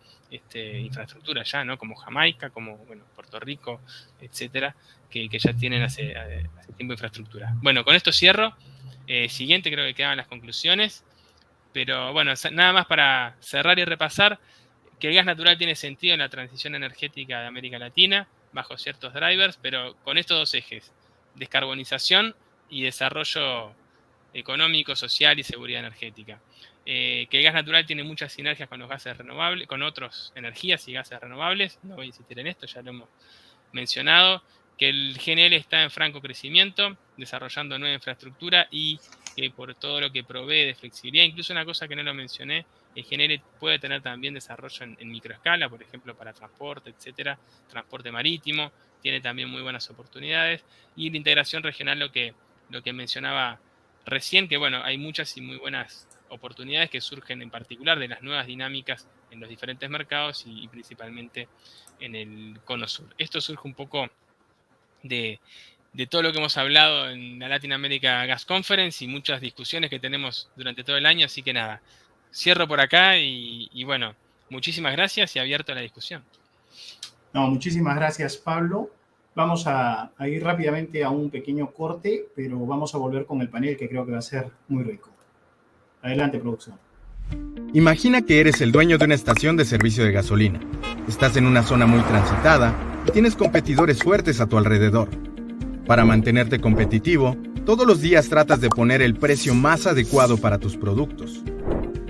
infraestructura ya, ¿no? Como Jamaica, como bueno, Puerto Rico, etcétera, que ya tienen hace tiempo infraestructura. Bueno, con esto cierro. Siguiente creo que quedan las conclusiones, pero bueno, nada más para cerrar y repasar que el gas natural tiene sentido en la transición energética de América Latina, bajo ciertos drivers, pero con estos 2 ejes, descarbonización y desarrollo económico, social y seguridad energética. Que el gas natural tiene muchas sinergias con los gases renovables, con otras energías y gases renovables, no voy a insistir en esto, ya lo hemos mencionado, que el GNL está en franco crecimiento, desarrollando nueva infraestructura y que por todo lo que provee de flexibilidad, incluso una cosa que no lo mencioné, el GNL puede tener también desarrollo en microescala, por ejemplo, para transporte, etcétera, transporte marítimo, tiene también muy buenas oportunidades, y la integración regional, lo que mencionaba recién, que bueno, hay muchas y muy buenas oportunidades que surgen en particular de las nuevas dinámicas en los diferentes mercados y principalmente en el Cono Sur. Esto surge un poco de todo lo que hemos hablado en la Latin America Gas Conference y muchas discusiones que tenemos durante todo el año, así que nada, cierro por acá y bueno, muchísimas gracias y abierto a la discusión. No, muchísimas gracias, Pablo. Vamos a ir rápidamente a un pequeño corte, pero vamos a volver con el panel que creo que va a ser muy rico. Adelante, producción. Imagina que eres el dueño de una estación de servicio de gasolina. Estás en una zona muy transitada y tienes competidores fuertes a tu alrededor. Para mantenerte competitivo, todos los días tratas de poner el precio más adecuado para tus productos.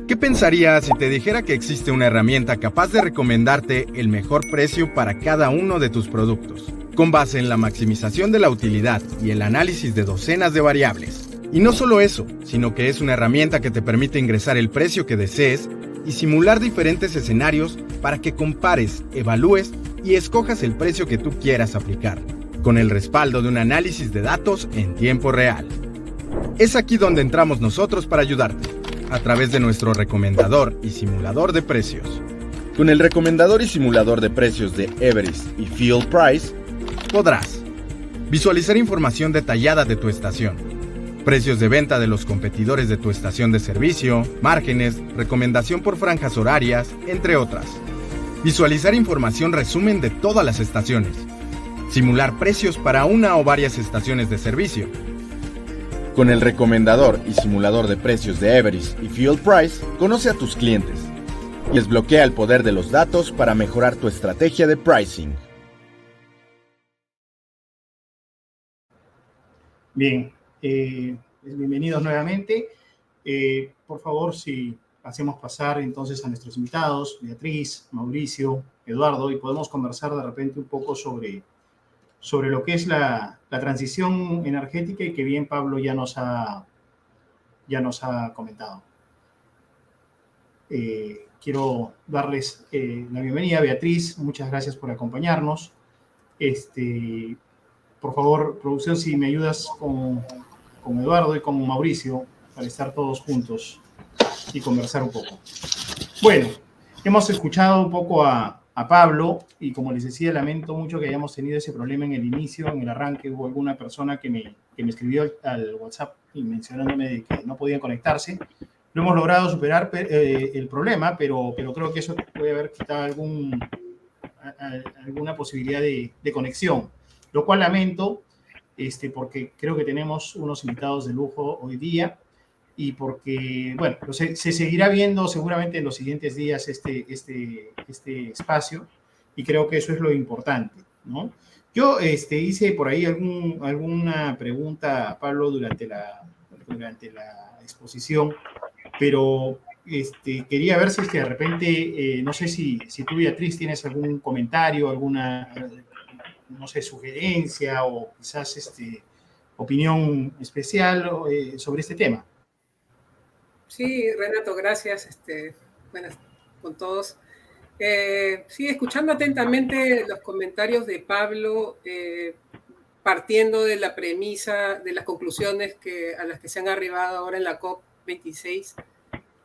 ¿Qué pensarías si te dijera que existe una herramienta capaz de recomendarte el mejor precio para cada uno de tus productos? con base en la maximización de la utilidad y el análisis de docenas de variables. Y no solo eso, sino que es una herramienta que te permite ingresar el precio que desees y simular diferentes escenarios para que compares, evalúes y escojas el precio que tú quieras aplicar, con el respaldo de un análisis de datos en tiempo real. Es aquí donde entramos nosotros para ayudarte, a través de nuestro recomendador y simulador de precios. Con el recomendador y simulador de precios de Everis y Fuel Price, podrás visualizar información detallada de tu estación, precios de venta de los competidores de tu estación de servicio, márgenes, recomendación por franjas horarias, entre otras. Visualizar información resumen de todas las estaciones. Simular precios para una o varias estaciones de servicio. Con el recomendador y simulador de precios de Everis y Fuel Price, conoce a tus clientes y desbloquea el poder de los datos para mejorar tu estrategia de pricing. Bien, bienvenidos nuevamente. Por favor, si hacemos pasar entonces a nuestros invitados, Beatriz, Mauricio, Eduardo, y podemos conversar de repente un poco sobre lo que es la transición energética y que bien Pablo ya nos ha comentado. Quiero darles la bienvenida, Beatriz, muchas gracias por acompañarnos. Por favor, producción, si me ayudas con Eduardo y con Mauricio para estar todos juntos y conversar un poco. Bueno, hemos escuchado un poco a Pablo y como les decía, lamento mucho que hayamos tenido ese problema en el inicio, en el arranque. Hubo alguna persona que me escribió al WhatsApp y mencionándome de que no podían conectarse. Lo hemos logrado superar el problema, pero creo que eso puede haber quitado alguna posibilidad de conexión, lo cual lamento, porque creo que tenemos unos invitados de lujo hoy día y porque, bueno, se seguirá viendo seguramente en los siguientes días este espacio y creo que eso es lo importante, ¿no? Yo hice por ahí alguna pregunta a Pablo durante la exposición, pero quería ver si es que de repente, no sé si tú, Beatriz, tienes algún comentario, alguna, no sé, sugerencia o quizás opinión especial sobre este tema. Sí, Renato, gracias. Buenas con todos. Sí, escuchando atentamente los comentarios de Pablo, partiendo de la premisa, de las conclusiones a las que se han arribado ahora en la COP26,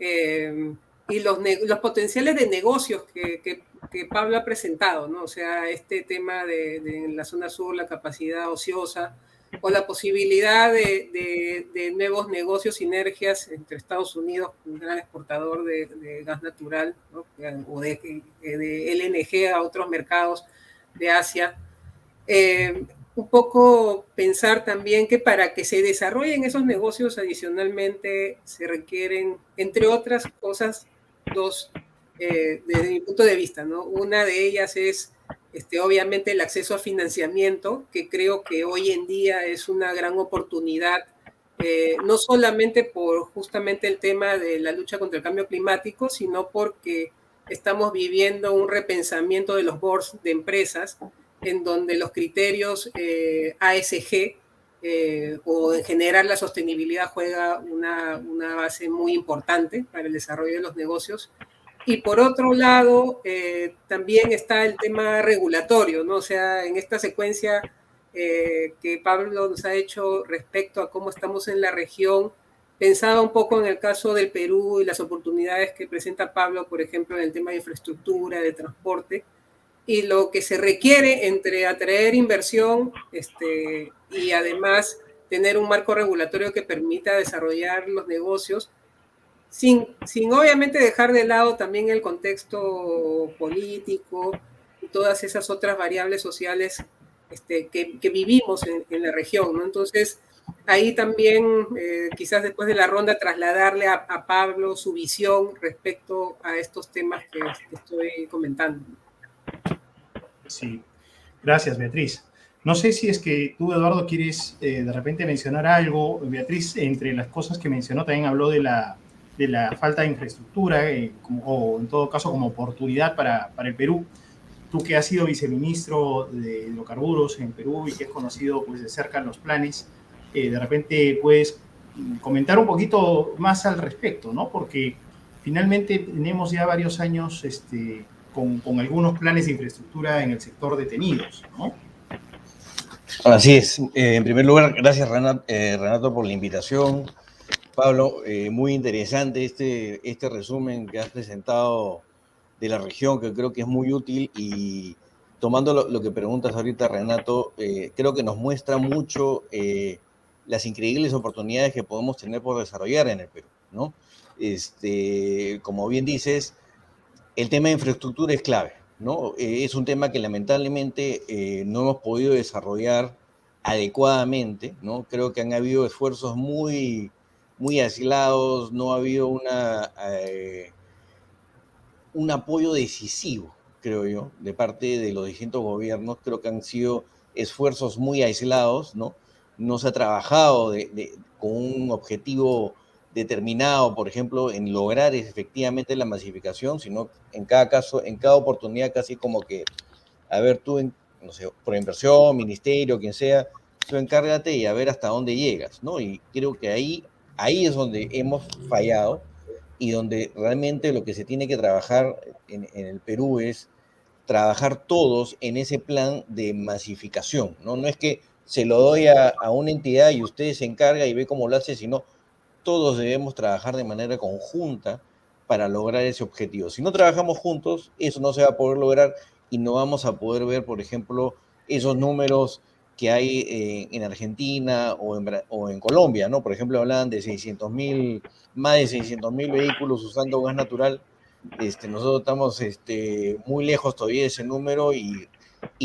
y los potenciales de negocios que Pablo ha presentado, ¿no? O sea, este tema de la zona sur, la capacidad ociosa, o la posibilidad de nuevos negocios, sinergias entre Estados Unidos, un gran exportador de gas natural, ¿no? O de LNG a otros mercados de Asia. Un poco pensar también que para que se desarrollen esos negocios adicionalmente se requieren, entre otras cosas, dos, desde mi punto de vista, ¿no? Una de ellas es obviamente el acceso a financiamiento, que creo que hoy en día es una gran oportunidad, no solamente por justamente el tema de la lucha contra el cambio climático, sino porque estamos viviendo un repensamiento de los boards de empresas, en donde los criterios ASG o en general la sostenibilidad juega una base muy importante para el desarrollo de los negocios. Y por otro lado, también está el tema regulatorio, ¿no? O sea, en esta secuencia que Pablo nos ha hecho respecto a cómo estamos en la región, pensaba un poco en el caso del Perú y las oportunidades que presenta Pablo, por ejemplo, en el tema de infraestructura, de transporte, y lo que se requiere entre atraer inversión y además tener un marco regulatorio que permita desarrollar los negocios, sin obviamente dejar de lado también el contexto político y todas esas otras variables sociales que vivimos en la región, ¿no? Entonces, ahí también, quizás después de la ronda, trasladarle a Pablo su visión respecto a estos temas que estoy comentando. Sí, gracias, Beatriz. No sé si es que tú, Eduardo, quieres de repente mencionar algo. Beatriz, entre las cosas que mencionó, también habló de la falta de infraestructura, o en todo caso como oportunidad para el Perú. tú que has sido viceministro de hidrocarburos en Perú y que has conocido pues, de cerca los planes, de repente puedes comentar un poquito más al respecto, ¿no? Porque finalmente tenemos ya varios años con algunos planes de infraestructura en el sector detenidos, ¿no? Así es. En primer lugar, gracias Renato por la invitación. Pablo, muy interesante este resumen que has presentado de la región, que creo que es muy útil, y tomando lo que preguntas ahorita, Renato, creo que nos muestra mucho las increíbles oportunidades que podemos tener por desarrollar en el Perú, ¿no? Como bien dices, el tema de infraestructura es clave, ¿no? Es un tema que lamentablemente no hemos podido desarrollar adecuadamente, ¿no? Creo que han habido esfuerzos muy aislados, no ha habido un apoyo decisivo, creo yo, de parte de los distintos gobiernos. Creo que han sido esfuerzos muy aislados, ¿no? No se ha trabajado con un objetivo determinado, por ejemplo, en lograr efectivamente la masificación, sino en cada caso, en cada oportunidad, casi como que, a ver, tú, no sé, por inversión, ministerio, quien sea, tú encárgate y a ver hasta dónde llegas, ¿no? Y creo que ahí es donde hemos fallado, y donde realmente lo que se tiene que trabajar en el Perú es trabajar todos en ese plan de masificación, ¿no? No es que se lo doy a una entidad y usted se encarga y ve cómo lo hace, sino todos debemos trabajar de manera conjunta para lograr ese objetivo. Si no trabajamos juntos, eso no se va a poder lograr y no vamos a poder ver, por ejemplo, esos números que hay en Argentina o en Colombia, ¿no? Por ejemplo, hablaban de más de 600.000 vehículos usando gas natural. Nosotros estamos muy lejos todavía de ese número, y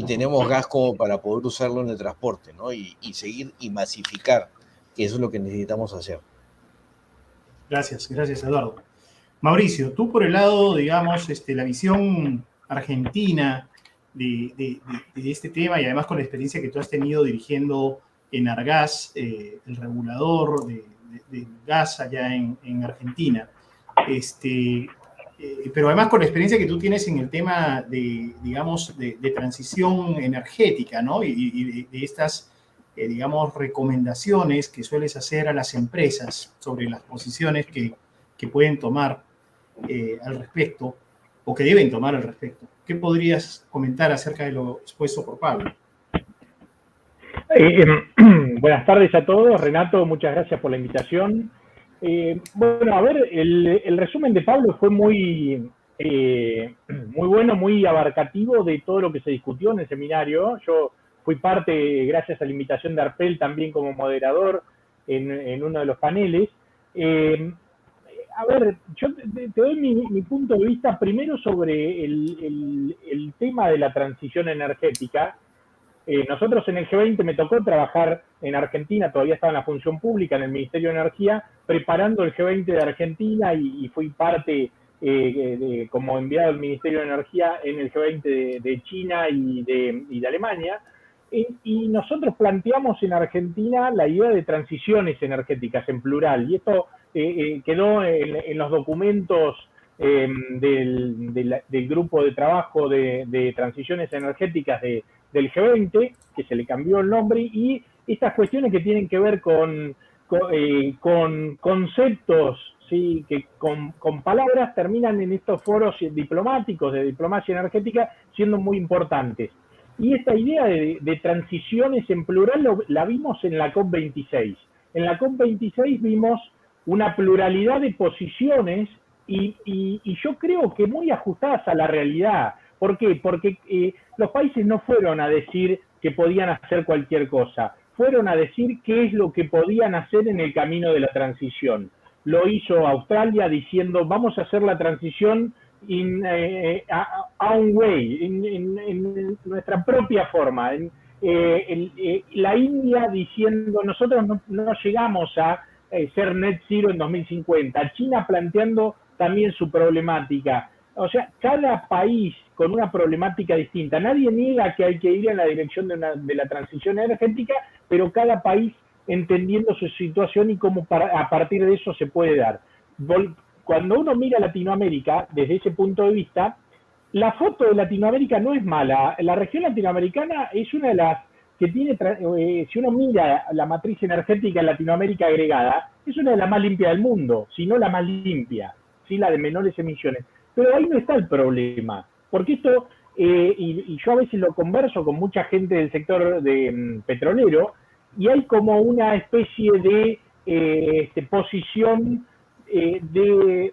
tenemos gas como para poder usarlo en el transporte, ¿no? Y seguir y masificar, que eso es lo que necesitamos hacer. Gracias, Eduardo. Mauricio, tú por el lado, digamos, la visión argentina de este tema, y además con la experiencia que tú has tenido dirigiendo Enargas, el regulador del gas allá en Argentina, pero además con la experiencia que tú tienes en el tema de, digamos, de transición energética, ¿no? Y de estas, digamos, recomendaciones que sueles hacer a las empresas sobre las posiciones que pueden tomar al respecto, o que deben tomar al respecto. ¿Qué podrías comentar acerca de lo expuesto por Pablo? Buenas tardes a todos. Renato, muchas gracias por la invitación. Bueno, a ver, el resumen de Pablo fue muy bueno, muy abarcativo de todo lo que se discutió en el seminario. Yo fui parte, gracias a la invitación de Arpel, también como moderador en uno de los paneles. A ver, yo te doy mi punto de vista primero sobre el tema de la transición energética. Nosotros en el G20 me tocó trabajar en Argentina, todavía estaba en la función pública en el Ministerio de Energía, preparando el G20 de Argentina, y fui parte como enviado del Ministerio de Energía en el G20 de China y de Alemania. Y nosotros planteamos en Argentina la idea de transiciones energéticas en plural, y esto quedó en los documentos del grupo de trabajo de transiciones energéticas del G20, que se le cambió el nombre, y estas cuestiones que tienen que ver con conceptos, ¿sí? Que con palabras terminan en estos foros diplomáticos de diplomacia energética siendo muy importantes. Y esta idea de transiciones en plural la vimos en la COP26. En la COP26 vimos una pluralidad de posiciones y yo creo que muy ajustadas a la realidad. ¿Por qué? Porque los países no fueron a decir que podían hacer cualquier cosa, fueron a decir qué es lo que podían hacer en el camino de la transición. Lo hizo Australia diciendo vamos a hacer la transición in our way, en nuestra propia forma. La India diciendo nosotros no llegamos a ser net zero en 2050. China planteando también su problemática. O sea, cada país con una problemática distinta. Nadie niega que hay que ir en la dirección de la transición energética, pero cada país entendiendo su situación y cómo a partir de eso se puede dar. Cuando uno mira Latinoamérica, desde ese punto de vista, la foto de Latinoamérica no es mala. La región latinoamericana es una de las que tiene, si uno mira la matriz energética en Latinoamérica agregada, es una de las más limpias del mundo, si no la más limpia, ¿sí? La de menores emisiones. Pero ahí no está el problema, porque esto, y yo a veces lo converso con mucha gente del sector petrolero, y hay como una especie de posición de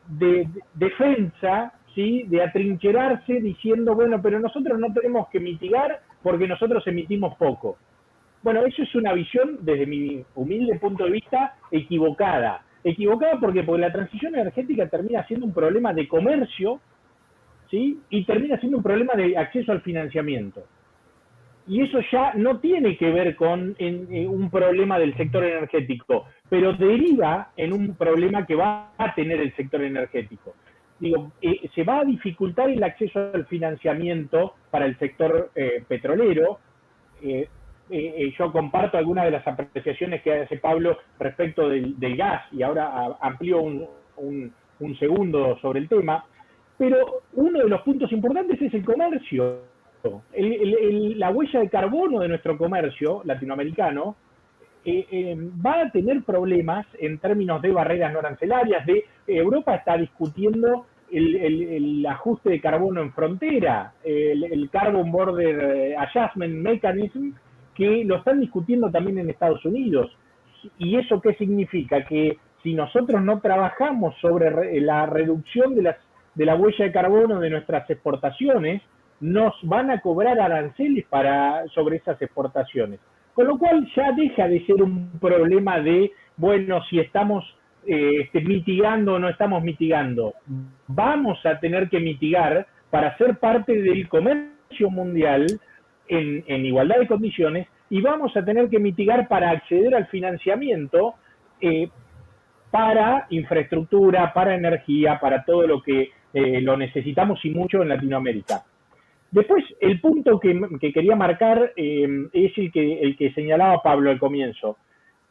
defensa, ¿sí? De atrincherarse diciendo, bueno, pero nosotros no tenemos que mitigar porque nosotros emitimos poco. Bueno, eso es una visión, desde mi humilde punto de vista, equivocada. Equivocada porque la transición energética termina siendo un problema de comercio, ¿sí? Y termina siendo un problema de acceso al financiamiento. Y eso ya no tiene que ver con un problema del sector energético, pero deriva en un problema que va a tener el sector energético. Digo, se va a dificultar el acceso al financiamiento para el sector petrolero. Yo comparto algunas de las apreciaciones que hace Pablo respecto del gas, y ahora amplío un segundo sobre el tema, pero uno de los puntos importantes es el comercio. La huella de carbono de nuestro comercio latinoamericano va a tener problemas en términos de barreras no arancelarias. Europa está discutiendo el ajuste de carbono en frontera, el Carbon Border Adjustment Mechanism, que lo están discutiendo también en Estados Unidos. ¿Y eso qué significa? Que si nosotros no trabajamos sobre la reducción de la huella de carbono de nuestras exportaciones, nos van a cobrar aranceles sobre esas exportaciones. Con lo cual ya deja de ser un problema de, bueno, si estamos mitigando o no estamos mitigando. Vamos a tener que mitigar para ser parte del comercio mundial en igualdad de condiciones, y vamos a tener que mitigar para acceder al financiamiento para infraestructura, para energía, para todo lo que lo necesitamos y mucho en Latinoamérica. Después, el punto que quería marcar es el que señalaba Pablo al comienzo.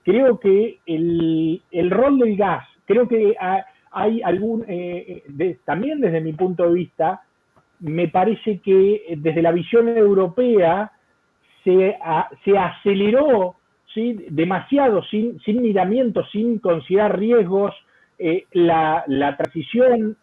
Creo que el rol del gas, creo que hay también desde mi punto de vista, me parece que desde la visión europea se aceleró, ¿sí? Demasiado, sin miramiento, sin considerar riesgos, la transición,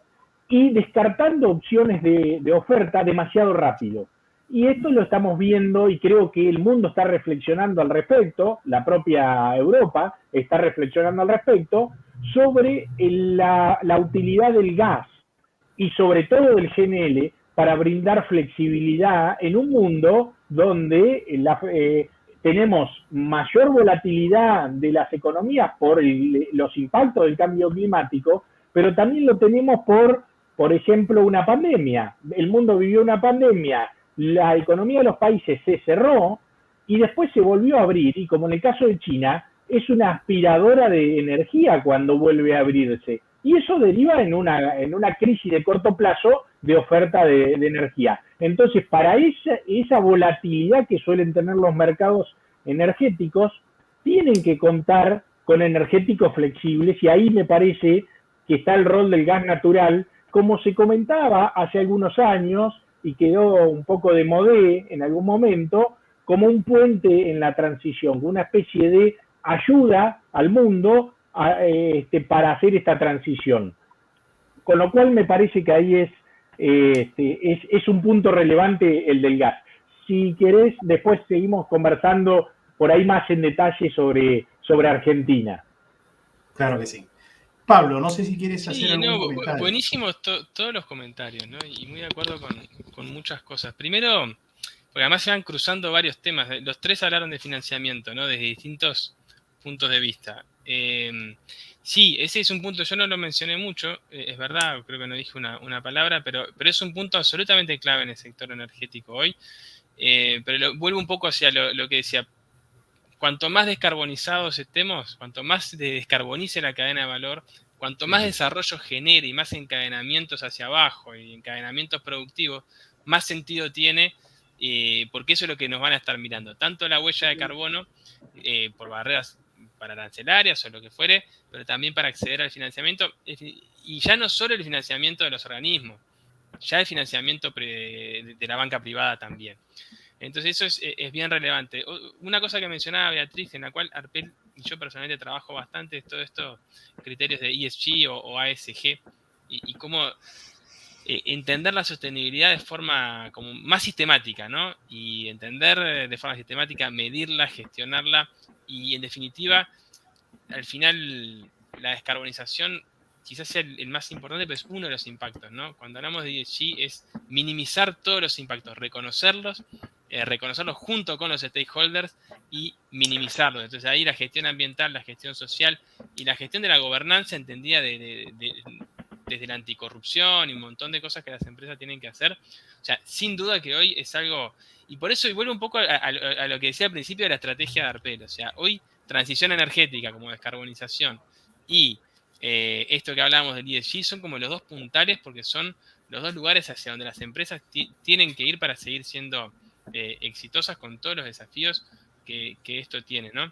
y descartando opciones de oferta demasiado rápido. Y esto lo estamos viendo, y creo que el mundo está reflexionando al respecto, la propia Europa está reflexionando al respecto, sobre la utilidad del gas y sobre todo del GNL para brindar flexibilidad en un mundo donde tenemos mayor volatilidad de las economías por los impactos del cambio climático, pero también lo tenemos por ejemplo, una pandemia. El mundo vivió una pandemia, la economía de los países se cerró y después se volvió a abrir, y como en el caso de China, es una aspiradora de energía cuando vuelve a abrirse. Y eso deriva en una crisis de corto plazo de oferta de energía. Entonces, para esa volatilidad que suelen tener los mercados energéticos, tienen que contar con energéticos flexibles, y ahí me parece que está el rol del gas natural, como se comentaba hace algunos años y quedó un poco de modé en algún momento, como un puente en la transición, una especie de ayuda al mundo para hacer esta transición. Con lo cual me parece que ahí es un punto relevante el del gas. Si querés, después seguimos conversando por ahí más en detalle sobre Argentina. Claro que sí. Pablo, no sé si quieres hacer algún comentario. Buenísimos todos los comentarios, ¿no? Y muy de acuerdo con muchas cosas. Primero, porque además se van cruzando varios temas. Los tres hablaron de financiamiento, ¿no? Desde distintos puntos de vista. Sí, ese es un punto, yo no lo mencioné mucho, es verdad, creo que no dije una palabra, pero es un punto absolutamente clave en el sector energético hoy. Pero vuelvo un poco hacia lo que decía. Cuanto más descarbonizados estemos, cuanto más se descarbonice la cadena de valor, cuanto más desarrollo genere y más encadenamientos hacia abajo y encadenamientos productivos, más sentido tiene, porque eso es lo que nos van a estar mirando. Tanto la huella de carbono, por barreras para arancelarias o lo que fuere, pero también para acceder al financiamiento. Y ya no solo el financiamiento de los organismos. ya el financiamiento de la banca privada también. Entonces eso es bien relevante. Una cosa que mencionaba Beatriz, en la cual Arpel y yo personalmente trabajo bastante, es todo estos criterios de ESG o ASG, y cómo entender la sostenibilidad de forma como más sistemática, ¿no? Y entender de forma sistemática, medirla, gestionarla, y en definitiva, al final, la descarbonización quizás sea el más importante, pero es uno de los impactos, ¿no? Cuando hablamos de ESG es minimizar todos los impactos, reconocerlos junto con los stakeholders y minimizarlos. Entonces ahí la gestión ambiental, la gestión social y la gestión de la gobernanza entendida desde la anticorrupción y un montón de cosas que las empresas tienen que hacer. O sea, sin duda que hoy es algo... Y por eso, y vuelvo un poco a lo que decía al principio de la estrategia de Arpel. O sea, hoy transición energética como descarbonización y esto que hablábamos del ESG son como los dos puntales, porque son los dos lugares hacia donde las empresas tienen que ir para seguir siendo exitosas con todos los desafíos que esto tiene, ¿no?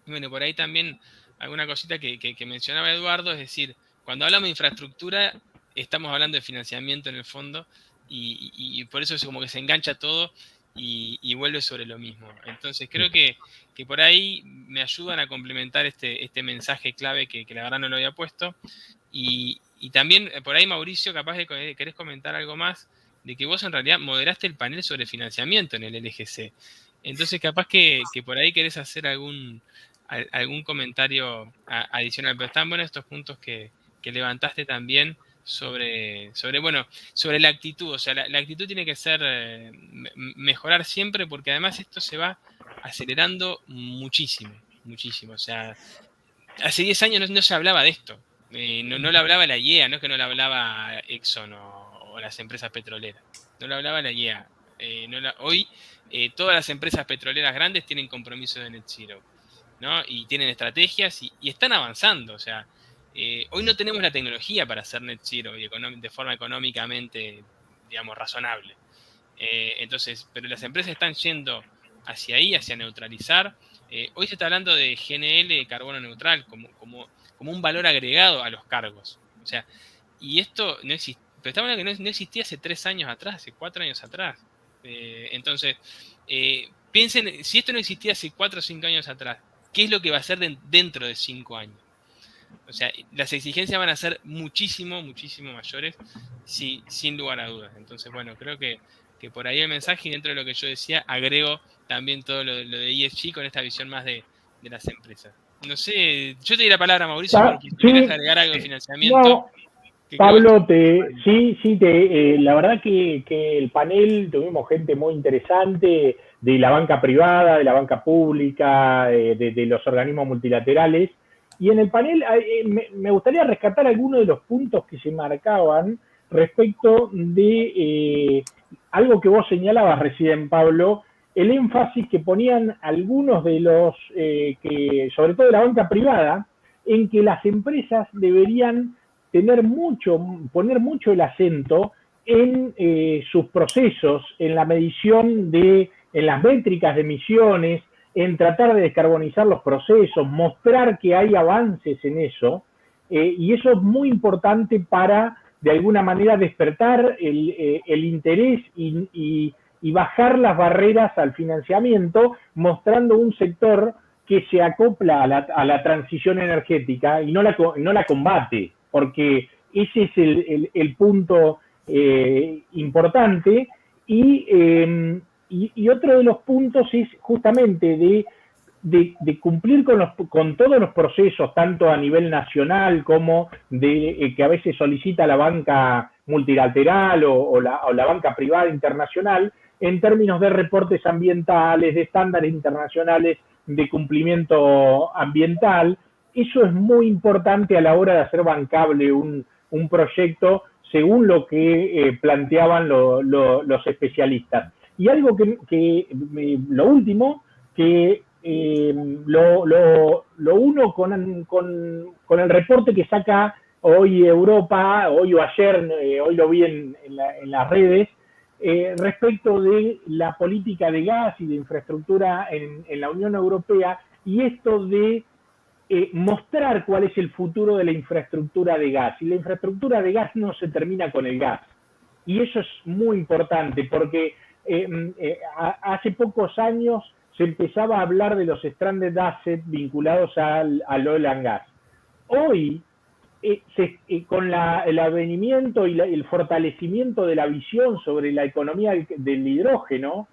Y bueno, por ahí también alguna cosita que mencionaba Eduardo, es decir, cuando hablamos de infraestructura, estamos hablando de financiamiento en el fondo, y por eso es como que se engancha todo y vuelve sobre lo mismo. Entonces creo que por ahí me ayudan a complementar este mensaje clave que la verdad no lo había puesto. Y también por ahí, Mauricio, capaz de querés comentar algo más, de que vos en realidad moderaste el panel sobre financiamiento en el LGC. Entonces capaz que por ahí querés hacer algún comentario adicional, pero están buenos estos puntos que levantaste también sobre la actitud. O sea, la actitud tiene que ser mejorar siempre, porque además esto se va acelerando muchísimo. O sea, hace 10 años no se hablaba de esto. No lo hablaba la IEA, no es que no lo hablaba Exxon o las empresas petroleras. No lo hablaba la IEA. Hoy todas las empresas petroleras grandes tienen compromisos de net zero, ¿no? Y tienen estrategias y están avanzando. O sea, hoy no tenemos la tecnología para hacer net zero y de forma económicamente, digamos, razonable. Entonces, pero las empresas están yendo hacia ahí, hacia neutralizar. Hoy se está hablando de GNL, carbono neutral, como un valor agregado a los cargos. O sea, y esto no existe. Pero estamos hablando que no existía hace 3 años atrás, hace 4 años atrás. Entonces, piensen, si esto no existía hace 4 o 5 años atrás, ¿qué es lo que va a ser dentro de 5 años? O sea, las exigencias van a ser muchísimo mayores, sin lugar a dudas. Entonces, bueno, creo que por ahí el mensaje, y dentro de lo que yo decía, agrego también todo lo de ESG con esta visión más de las empresas. No sé, yo te di la palabra, Mauricio, porque si quieres agregar algo de financiamiento. No, Pablo, la verdad que el panel tuvimos gente muy interesante de la banca privada, de la banca pública, de los organismos multilaterales. Y en el panel me gustaría rescatar algunos de los puntos que se marcaban respecto de algo que vos señalabas recién, Pablo, el énfasis que ponían algunos de los, sobre todo de la banca privada, en que las empresas deberían poner mucho el acento en sus procesos, en la medición en las métricas de emisiones, en tratar de descarbonizar los procesos, mostrar que hay avances en eso, y eso es muy importante para, de alguna manera, despertar el interés y bajar las barreras al financiamiento, mostrando un sector que se acopla a la transición energética y no la combate, porque ese es el punto importante. Y otro de los puntos es justamente de cumplir con todos los procesos, tanto a nivel nacional como que a veces solicita la banca multilateral o la banca privada internacional, en términos de reportes ambientales, de estándares internacionales de cumplimiento ambiental. Eso es muy importante a la hora de hacer bancable un proyecto según lo que planteaban los especialistas. Y algo lo último, que lo uno con el reporte que saca hoy Europa, hoy o ayer, hoy lo vi en las redes, respecto de la política de gas y de infraestructura en la Unión Europea, y esto de mostrar cuál es el futuro de la infraestructura de gas. Y la infraestructura de gas no se termina con el gas. Y eso es muy importante porque hace pocos años se empezaba a hablar de los stranded assets vinculados al oil and gas. Hoy, con el advenimiento y el fortalecimiento de la visión sobre la economía del hidrógeno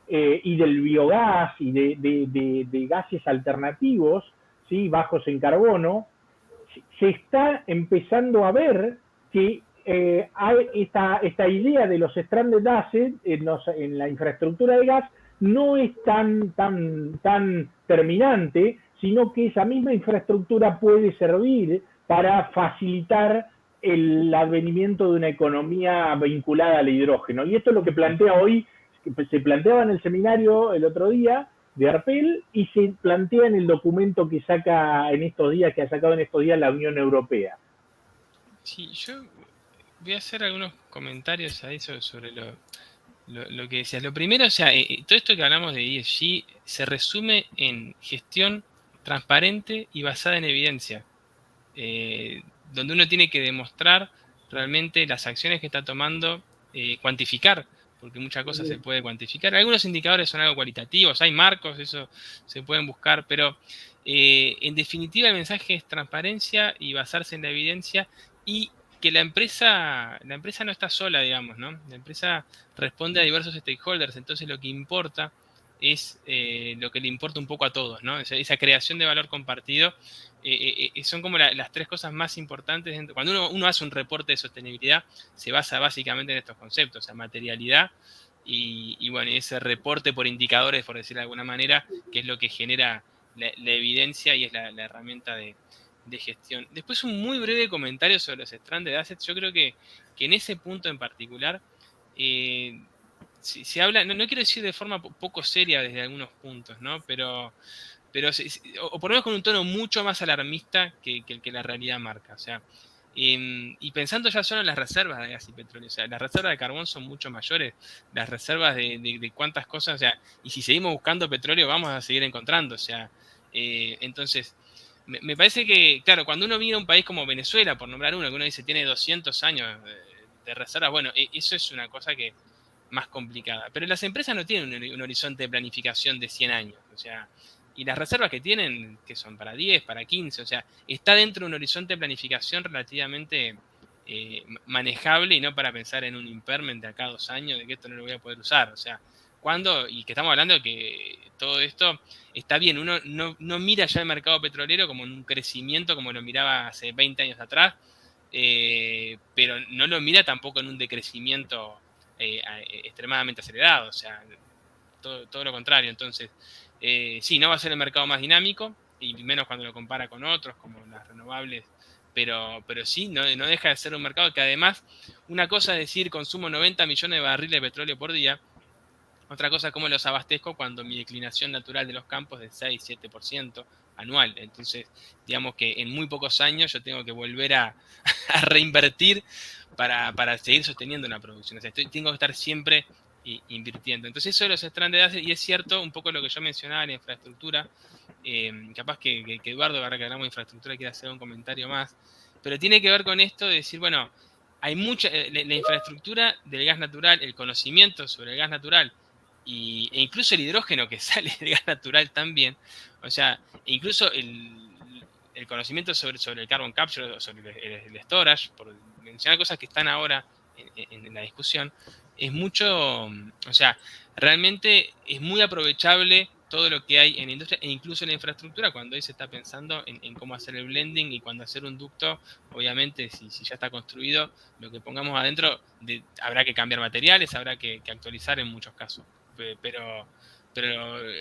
y del biogás y de gases alternativos, ¿sí?, bajos en carbono, se está empezando a ver que hay esta idea de los stranded assets en la infraestructura de gas no es tan terminante, sino que esa misma infraestructura puede servir para facilitar el advenimiento de una economía vinculada al hidrógeno. Y esto es lo que plantea hoy, se planteaba en el seminario el otro día de ARPEL y se plantea en el documento que saca en estos días, que ha sacado en estos días la Unión Europea. Sí, yo voy a hacer algunos comentarios a eso sobre lo que decías. Lo primero, o sea, todo esto que hablamos de ESG se resume en gestión transparente y basada en evidencia, donde uno tiene que demostrar realmente las acciones que está tomando, cuantificar, porque muchas cosas se puede cuantificar. Algunos indicadores son algo cualitativos, hay marcos, eso se pueden buscar, pero en definitiva el mensaje es transparencia y basarse en la evidencia, y que la empresa no está sola, digamos, ¿no? La empresa responde a diversos stakeholders, entonces lo que importa es lo que le importa un poco a todos, ¿no? Esa creación de valor compartido son como las tres cosas más importantes. Cuando uno hace un reporte de sostenibilidad, se basa básicamente en estos conceptos, o sea, materialidad y bueno, ese reporte por indicadores, por decirlo de alguna manera, que es lo que genera la evidencia y es la herramienta de gestión. Después un muy breve comentario sobre los stranded assets. Yo creo que en ese punto en particular se habla, no quiero decir de forma poco seria desde algunos puntos, ¿no? Pero o por lo menos con un tono mucho más alarmista que el que la realidad marca. O sea, y pensando ya solo en las reservas de gas y petróleo, o sea, las reservas de carbón son mucho mayores, las reservas de cuántas cosas, o sea, y si seguimos buscando petróleo vamos a seguir encontrando, o sea, entonces, me parece que, claro, cuando uno mira un país como Venezuela, por nombrar uno, que uno dice tiene 200 años de reservas, bueno, eso es una cosa que más complicada. Pero las empresas no tienen un horizonte de planificación de 100 años, o sea, y las reservas que tienen, que son para 10, para 15, o sea, está dentro de un horizonte de planificación relativamente manejable y no para pensar en un impairment de acá a 2 años, de que esto no lo voy a poder usar, o sea, cuando, y que estamos hablando de que todo esto está bien, uno no mira ya el mercado petrolero como en un crecimiento como lo miraba hace 20 años atrás, pero no lo mira tampoco en un decrecimiento extremadamente acelerado, o sea, todo lo contrario. Entonces, sí, no va a ser el mercado más dinámico, y menos cuando lo compara con otros, como las renovables, pero sí, no deja de ser un mercado que además, una cosa es decir, consumo 90 millones de barriles de petróleo por día, otra cosa es cómo los abastezco cuando mi declinación natural de los campos es de 6-7% anual. Entonces, digamos que en muy pocos años yo tengo que volver a reinvertir para seguir sosteniendo una producción. O sea, tengo que estar siempre invirtiendo. Entonces, eso de los stranded assets, y es cierto un poco lo que yo mencionaba en la infraestructura, capaz que Eduardo, ahora que hablamos de infraestructura, quiere hacer un comentario más, pero tiene que ver con esto de decir, bueno, hay mucha, la infraestructura del gas natural, el conocimiento sobre el gas natural, e incluso el hidrógeno que sale del gas natural también, o sea, incluso el conocimiento sobre el carbon capture, sobre el storage, por mencionar cosas que están ahora en la discusión, es mucho, o sea, realmente es muy aprovechable todo lo que hay en la industria e incluso en la infraestructura cuando hoy se está pensando en cómo hacer el blending y cuando hacer un ducto, obviamente si ya está construido, lo que pongamos adentro habrá que cambiar materiales, habrá que actualizar en muchos casos, pero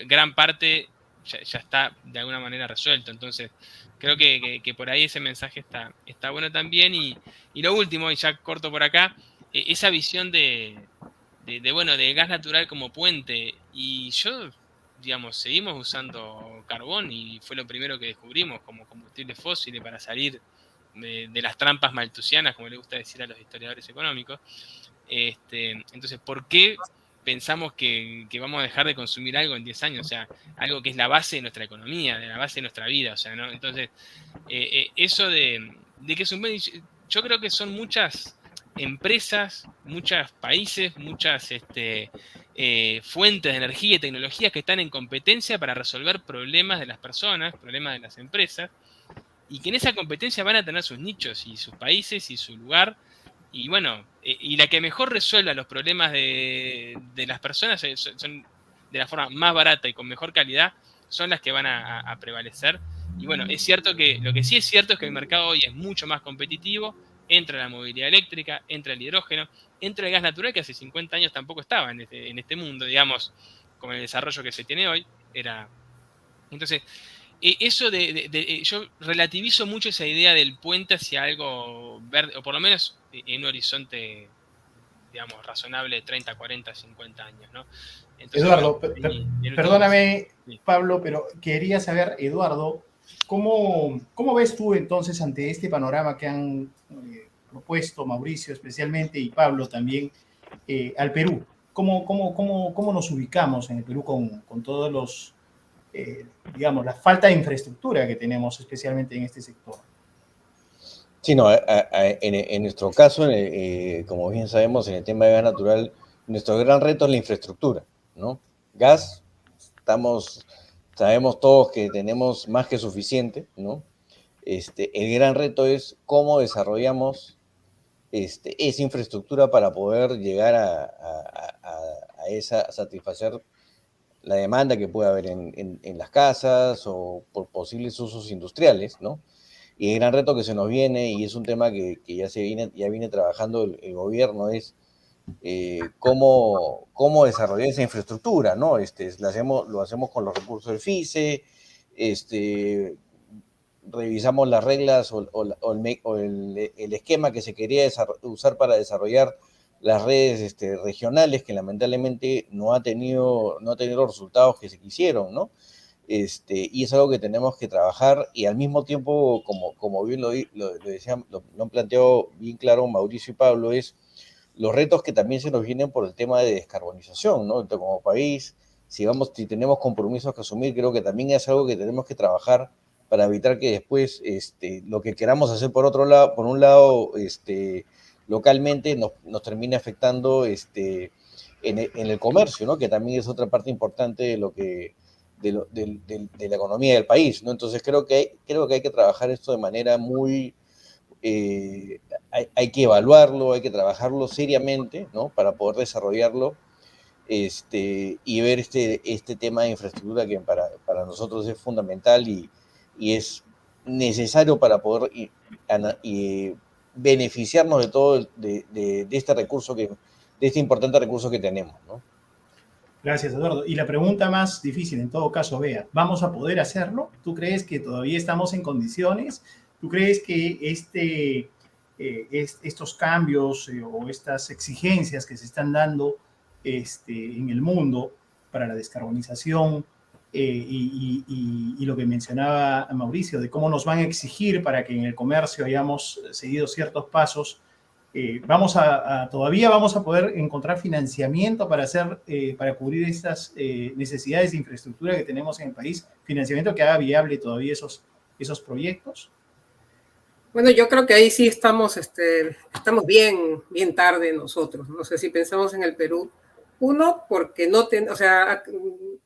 gran parte ya está de alguna manera resuelto. Entonces creo que por ahí ese mensaje está bueno también. Y lo último, y ya corto por acá, esa visión de gas natural como puente. Y yo, digamos, seguimos usando carbón y fue lo primero que descubrimos como combustible fósil para salir de las trampas malthusianas, como le gusta decir a los historiadores económicos. Entonces, ¿por qué pensamos que vamos a dejar de consumir algo en 10 años? O sea, algo que es la base de nuestra economía, de la base de nuestra vida, o sea, ¿no? Entonces, eso de que es un buen... Yo creo que son muchas empresas, muchos países, muchas fuentes de energía y tecnologías que están en competencia para resolver problemas de las personas, problemas de las empresas, y que en esa competencia van a tener sus nichos y sus países y su lugar. Y bueno, y la que mejor resuelva los problemas de las personas son de la forma más barata y con mejor calidad, son las que van a prevalecer. Y bueno, es cierto que lo que sí es cierto es que el mercado hoy es mucho más competitivo. Entra la movilidad eléctrica, entra el hidrógeno, entra el gas natural, que hace 50 años tampoco estaba en este mundo, digamos, con el desarrollo que se tiene hoy. Entonces, eso yo relativizo mucho esa idea del puente hacia algo verde, o por lo menos en un horizonte, digamos, razonable de 30, 40, 50 años, ¿no? Entonces, Eduardo, bueno, perdóname, sí. Pablo, pero quería saber, Eduardo, ¿cómo ves tú entonces ante este panorama que han propuesto Mauricio especialmente y Pablo también al Perú? ¿Cómo nos ubicamos en el Perú con todos los, digamos, la falta de infraestructura que tenemos especialmente en este sector? Sí, no, en nuestro caso, como bien sabemos, en el tema de gas natural, nuestro gran reto es la infraestructura, ¿no? Gas, sabemos todos que tenemos más que suficiente, ¿no? El gran reto es cómo desarrollamos esa infraestructura para poder llegar a satisfacer la demanda que puede haber en las casas o por posibles usos industriales, ¿no? Y el gran reto que se nos viene, y es un tema que ya viene trabajando el gobierno, es cómo desarrollar esa infraestructura, ¿no? Lo hacemos con los recursos del FICE, revisamos las reglas o el esquema que se quería usar para desarrollar las redes regionales, que lamentablemente no ha tenido los resultados que se quisieron, ¿no? Y es algo que tenemos que trabajar, y al mismo tiempo, como bien lo han planteado bien claro Mauricio y Pablo, es los retos que también se nos vienen por el tema de descarbonización, ¿no? Entonces, como país, si tenemos compromisos que asumir, creo que también es algo que tenemos que trabajar para evitar que después lo que queramos hacer por un lado, localmente nos termine afectando en el comercio, ¿no? Que también es otra parte importante de la economía del país, ¿no? Entonces creo que hay que trabajar esto de manera muy... hay que evaluarlo, hay que trabajarlo seriamente, ¿no? Para poder desarrollarlo y ver este tema de infraestructura que para nosotros es fundamental y es necesario para poder beneficiarnos de todo de este recurso de este importante recurso que tenemos, ¿no? Gracias, Eduardo. Y la pregunta más difícil, en todo caso, Bea, ¿vamos a poder hacerlo? ¿Tú crees que todavía estamos en condiciones? ¿Tú crees que estos cambios o estas exigencias que se están dando en el mundo para la descarbonización y lo que mencionaba Mauricio, de cómo nos van a exigir para que en el comercio hayamos seguido ciertos pasos, todavía vamos a poder encontrar financiamiento para cubrir estas necesidades de infraestructura que tenemos en el país, financiamiento que haga viable todavía esos proyectos? Bueno, yo creo que ahí sí estamos bien tarde nosotros. No sé si pensamos en el Perú. Uno, porque o sea,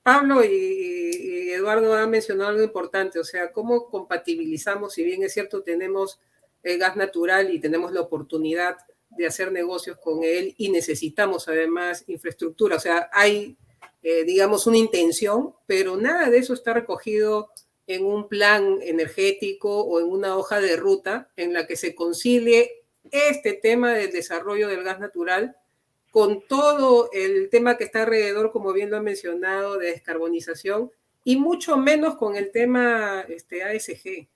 Pablo y Eduardo han mencionado algo importante, o sea, cómo compatibilizamos, si bien es cierto, tenemos el gas natural y tenemos la oportunidad de hacer negocios con él y necesitamos además infraestructura, o sea, hay, digamos, una intención, pero nada de eso está recogido en un plan energético o en una hoja de ruta en la que se concilie este tema del desarrollo del gas natural con todo el tema que está alrededor, como bien lo han mencionado, de descarbonización, y mucho menos con el tema ASG.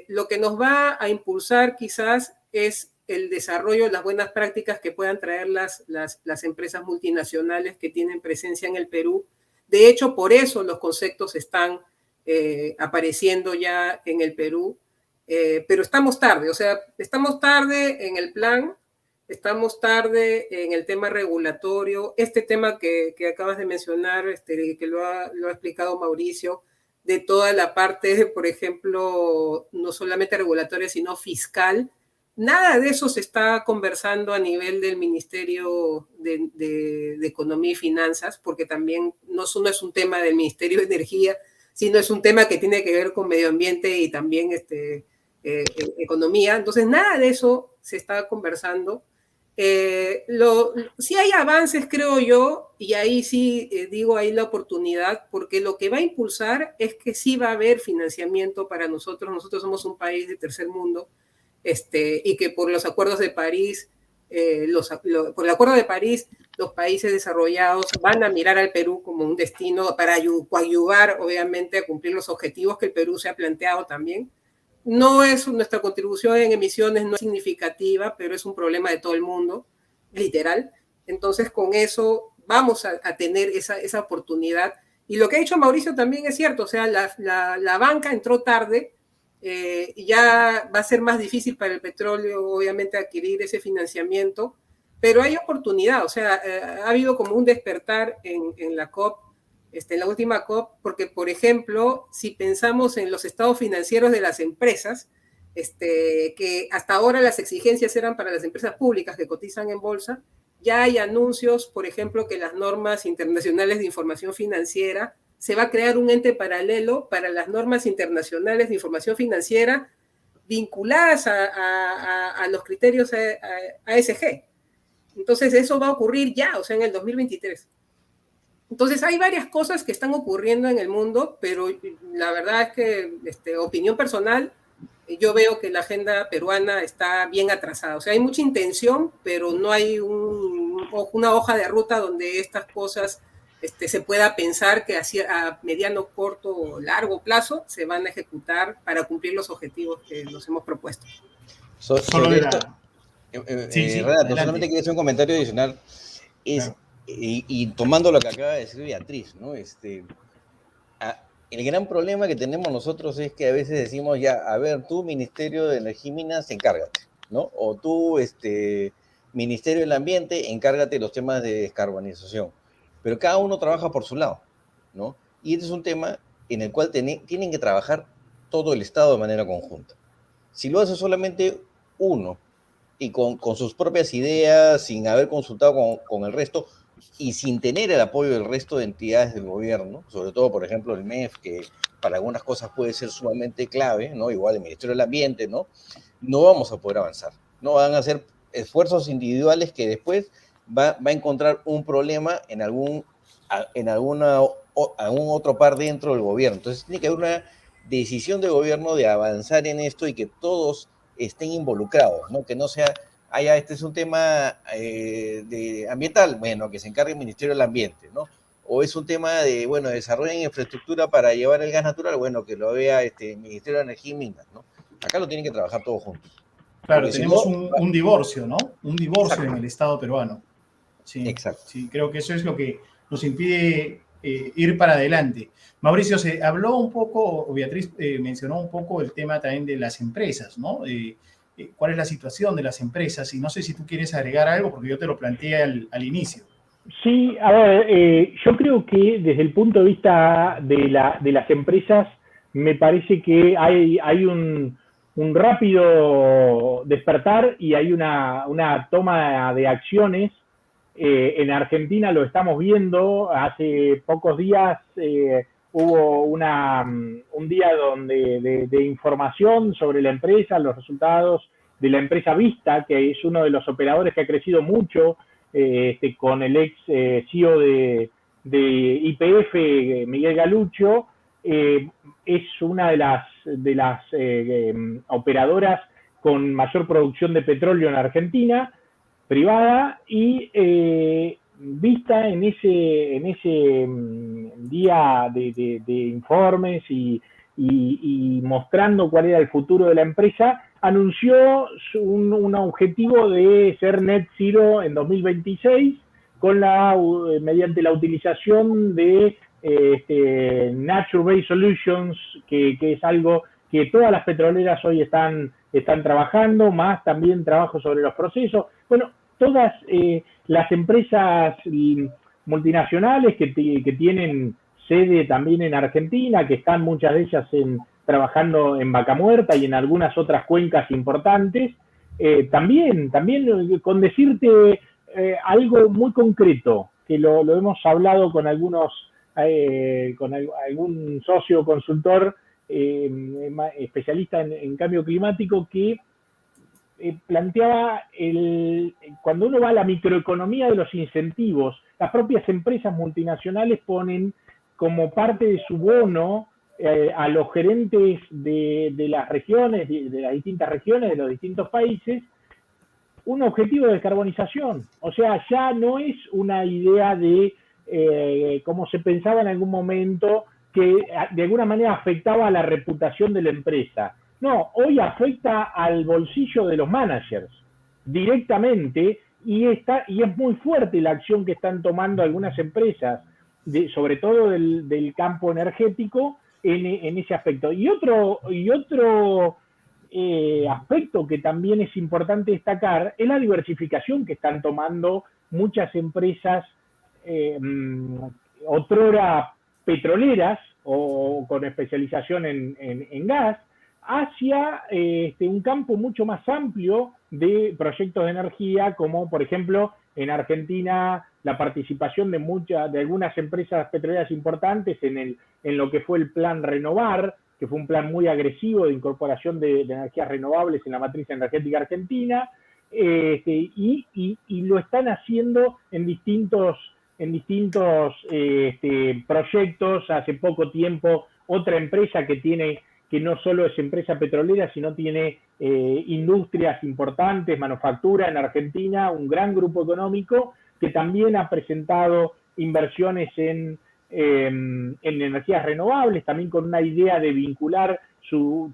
Lo que nos va a impulsar quizás es el desarrollo de las buenas prácticas que puedan traer las empresas multinacionales que tienen presencia en el Perú. De hecho, por eso los conceptos están apareciendo ya en el Perú, pero estamos tarde, o sea, estamos tarde en el plan, estamos tarde en el tema regulatorio, este tema que acabas de mencionar, que lo ha explicado Mauricio, de toda la parte, por ejemplo, no solamente regulatoria, sino fiscal, nada de eso se está conversando a nivel del Ministerio de Economía y Finanzas, porque también no es un tema del Ministerio de Energía, sino es un tema que tiene que ver con medio ambiente y también economía. Entonces, nada de eso se está conversando. Sí hay avances, creo yo, y ahí sí digo ahí la oportunidad, porque lo que va a impulsar es que sí va a haber financiamiento para nosotros. Nosotros somos un país de tercer mundo, y que por los acuerdos de París, por el acuerdo de París, los países desarrollados van a mirar al Perú como un destino para ayudar, obviamente, a cumplir los objetivos que el Perú se ha planteado también. No es nuestra contribución en emisiones, no es significativa, pero es un problema de todo el mundo, literal. Entonces, con eso vamos a tener esa oportunidad. Y lo que ha dicho Mauricio también es cierto, o sea, la banca entró tarde, y ya va a ser más difícil para el petróleo, obviamente, adquirir ese financiamiento, pero hay oportunidad, o sea, ha habido como un despertar en la COP, en la última COP, porque, por ejemplo, si pensamos en los estados financieros de las empresas, que hasta ahora las exigencias eran para las empresas públicas que cotizan en bolsa, ya hay anuncios, por ejemplo, que las normas internacionales de información financiera, se va a crear un ente paralelo para las normas internacionales de información financiera vinculadas a los criterios ASG. Entonces, eso va a ocurrir ya, o sea, en el 2023. Entonces, hay varias cosas que están ocurriendo en el mundo, pero la verdad es que, opinión personal, yo veo que la agenda peruana está bien atrasada. O sea, hay mucha intención, pero no hay una hoja de ruta donde estas cosas se pueda pensar que a mediano, corto o largo plazo se van a ejecutar para cumplir los objetivos que nos hemos propuesto. Renato, adelante. solamente quería hacer un comentario adicional. Claro. Y tomando lo que acaba de decir Beatriz, ¿no? El gran problema que tenemos nosotros es que a veces decimos, ya, a ver, tú, Ministerio de Energía y Minas, encárgate, ¿no? O tú, Ministerio del Ambiente, encárgate de los temas de descarbonización. Pero cada uno trabaja por su lado, ¿no? Y este es un tema en el cual tienen que trabajar todo el Estado de manera conjunta. Si lo hace solamente uno, y con sus propias ideas, sin haber consultado con el resto, y sin tener el apoyo del resto de entidades del gobierno, sobre todo, por ejemplo, el MEF, que para algunas cosas puede ser sumamente clave, ¿no? Igual el Ministerio del Ambiente, ¿no? No vamos a poder avanzar. No van a hacer esfuerzos individuales que después va a encontrar un problema en algún otro par dentro del gobierno. Entonces tiene que haber una decisión de gobierno de avanzar en esto y que todos estén involucrados, ¿no? Que no sea, este es un tema ambiental, bueno, que se encargue el Ministerio del Ambiente, ¿no? O es un tema de, bueno, desarrollen infraestructura para llevar el gas natural, bueno, que lo vea el Ministerio de Energía y Minas, ¿no? Acá lo tienen que trabajar todos juntos. Claro, porque tenemos un divorcio, ¿no? Un divorcio exacto. En el Estado peruano. Sí, exacto. Sí, creo que eso es lo que nos impide ir para adelante. Mauricio, se habló un poco, o Beatriz mencionó un poco el tema también de las empresas, ¿no? ¿Cuál es la situación de las empresas? Y no sé si tú quieres agregar algo, porque yo te lo planteé al inicio. Sí, a ver, yo creo que desde el punto de vista de las empresas, me parece que hay un rápido despertar y hay una toma de acciones. En Argentina lo estamos viendo, hace pocos días hubo un día de información sobre la empresa, los resultados de la empresa Vista, que es uno de los operadores que ha crecido mucho, con el ex CEO de YPF, Miguel Galuccio. Es una de las operadoras con mayor producción de petróleo en Argentina, privada, y Vista en ese día de informes y mostrando cuál era el futuro de la empresa, anunció un objetivo de ser net zero en 2026 mediante la utilización de Nature-Based Solutions, que es algo que todas las petroleras hoy están trabajando, más también trabajo sobre los procesos. Bueno, todas las empresas multinacionales que tienen sede también en Argentina, que están muchas de ellas trabajando en Vaca Muerta y en algunas otras cuencas importantes, También con decirte algo muy concreto, que lo hemos hablado con algún socio consultor especialista en cambio climático, que planteaba cuando uno va a la microeconomía de los incentivos, las propias empresas multinacionales ponen como parte de su bono a los gerentes de las regiones, de las distintas regiones, de los distintos países, un objetivo de descarbonización. O sea, ya no es una idea de, como se pensaba en algún momento, que de alguna manera afectaba a la reputación de la empresa. No, hoy afecta al bolsillo de los managers directamente, y es muy fuerte la acción que están tomando algunas empresas, sobre todo del campo energético, en ese aspecto. Y otro aspecto que también es importante destacar es la diversificación que están tomando muchas empresas otrora petroleras o con especialización en gas, hacia un campo mucho más amplio de proyectos de energía, como por ejemplo en Argentina la participación de algunas empresas petroleras importantes en lo que fue el Plan Renovar, que fue un plan muy agresivo de incorporación de energías renovables en la matriz energética argentina, y lo están haciendo en distintos proyectos. Hace poco tiempo otra empresa que no solo es empresa petrolera, sino tiene industrias importantes, manufactura en Argentina, un gran grupo económico que también ha presentado inversiones en energías renovables, también con una idea de vincular su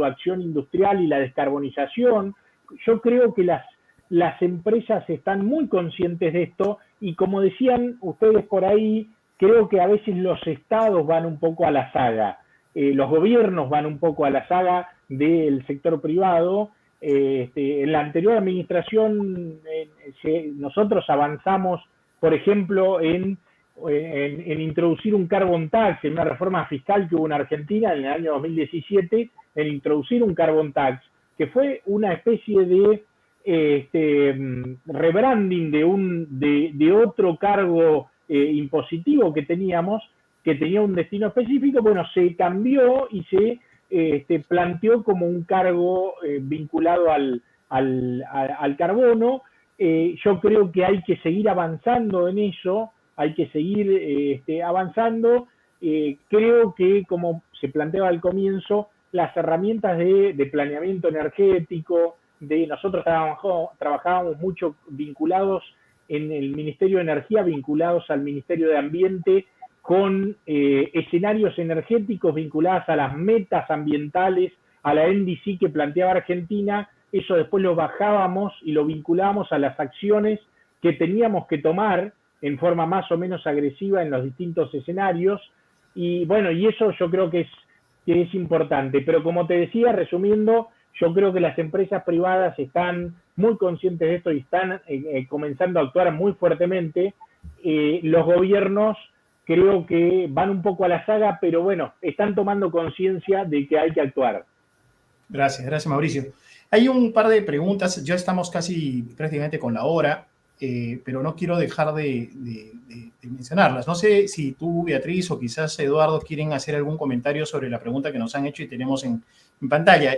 acción industrial y la descarbonización. Yo creo que las empresas están muy conscientes de esto, y como decían ustedes por ahí, creo que a veces los estados van un poco a la saga. Los gobiernos van un poco a la saga del sector privado. En la anterior administración nosotros avanzamos, por ejemplo, en introducir un carbon tax, en una reforma fiscal que hubo en Argentina en el año 2017, en introducir un carbon tax, que fue una especie de rebranding de otro cargo impositivo que teníamos, que tenía un destino específico. Bueno, se cambió y se planteó como un cargo vinculado al carbono. Yo creo que hay que seguir avanzando en eso, hay que seguir avanzando. Creo que, como se planteaba al comienzo, las herramientas de planeamiento energético, nosotros trabajábamos mucho vinculados en el Ministerio de Energía, vinculados al Ministerio de Ambiente, con escenarios energéticos vinculados a las metas ambientales, a la NDC que planteaba Argentina. Eso después lo bajábamos y lo vinculábamos a las acciones que teníamos que tomar en forma más o menos agresiva en los distintos escenarios. Y bueno, y eso yo creo que es importante. Pero como te decía, resumiendo, yo creo que las empresas privadas están muy conscientes de esto y están comenzando a actuar muy fuertemente. Los gobiernos creo que van un poco a la saga, pero bueno, están tomando conciencia de que hay que actuar. Gracias Mauricio. Hay un par de preguntas, ya estamos casi prácticamente con la hora, pero no quiero dejar de mencionarlas. No sé si tú, Beatriz, o quizás Eduardo quieren hacer algún comentario sobre la pregunta que nos han hecho y tenemos en pantalla.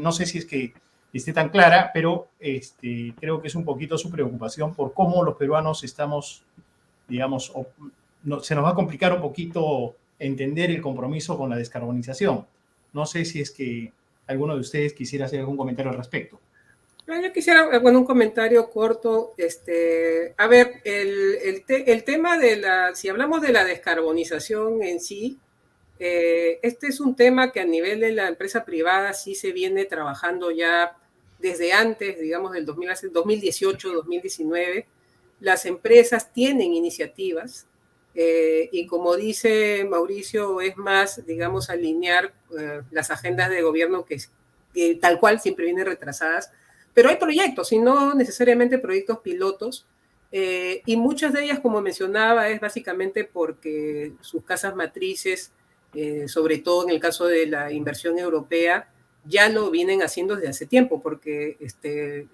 No sé si es que esté tan clara, pero creo que es un poquito su preocupación por cómo los peruanos estamos, digamos, se nos va a complicar un poquito entender el compromiso con la descarbonización. No sé si es que alguno de ustedes quisiera hacer algún comentario al respecto. Yo quisiera, un comentario corto. A ver, el tema si hablamos de la descarbonización en sí, este es un tema que a nivel de la empresa privada sí se viene trabajando ya desde antes, digamos, del 2018, 2019. Las empresas tienen iniciativas, y como dice Mauricio, es más, digamos, alinear las agendas de gobierno que tal cual siempre vienen retrasadas, pero hay proyectos y no necesariamente proyectos pilotos, y muchas de ellas, como mencionaba, es básicamente porque sus casas matrices, sobre todo en el caso de la inversión europea, ya lo vienen haciendo desde hace tiempo, porque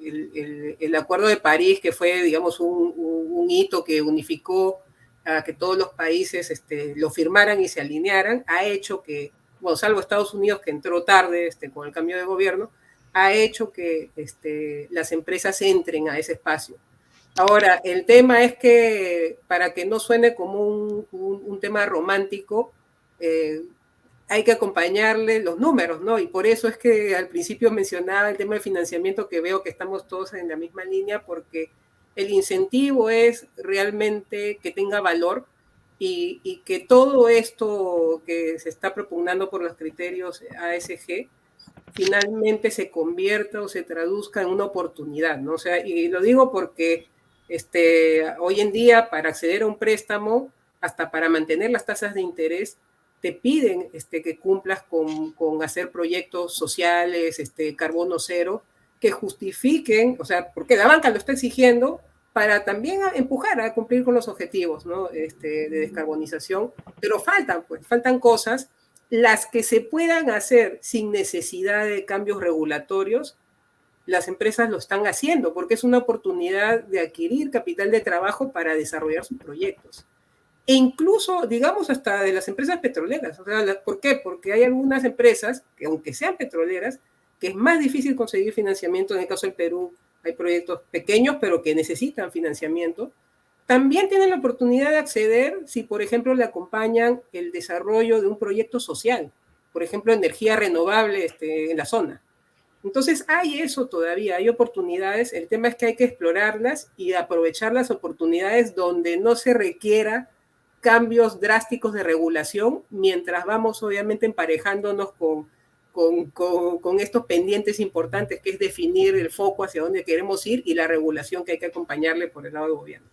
el Acuerdo de París, que fue, digamos, un hito que unificó a que todos los países lo firmaran y se alinearan, ha hecho que, bueno, salvo Estados Unidos, que entró tarde con el cambio de gobierno, ha hecho que las empresas entren a ese espacio. Ahora, el tema es que, para que no suene como un tema romántico, hay que acompañarle los números, ¿no? Y por eso es que al principio mencionaba el tema del financiamiento, que veo que estamos todos en la misma línea, porque el incentivo es realmente que tenga valor y que todo esto que se está propugnando por los criterios ASG finalmente se convierta o se traduzca en una oportunidad, ¿no? O sea, y lo digo porque hoy en día, para acceder a un préstamo, hasta para mantener las tasas de interés, te piden que cumplas con hacer proyectos sociales, carbono cero, que justifiquen, o sea, porque la banca lo está exigiendo para también empujar a cumplir con los objetivos, ¿no? De descarbonización, pero faltan cosas, las que se puedan hacer sin necesidad de cambios regulatorios. Las empresas lo están haciendo porque es una oportunidad de adquirir capital de trabajo para desarrollar sus proyectos. E incluso, digamos, hasta de las empresas petroleras. O sea, ¿por qué? Porque hay algunas empresas que, aunque sean petroleras, que es más difícil conseguir financiamiento. En el caso del Perú, hay proyectos pequeños, pero que necesitan financiamiento. También tienen la oportunidad de acceder si, por ejemplo, le acompañan el desarrollo de un proyecto social. Por ejemplo, energía renovable en la zona. Entonces, hay eso todavía, hay oportunidades. El tema es que hay que explorarlas y aprovechar las oportunidades donde no se requiera cambios drásticos de regulación, mientras vamos obviamente emparejándonos con estos pendientes importantes, que es definir el foco hacia dónde queremos ir y la regulación que hay que acompañarle por el lado del gobierno.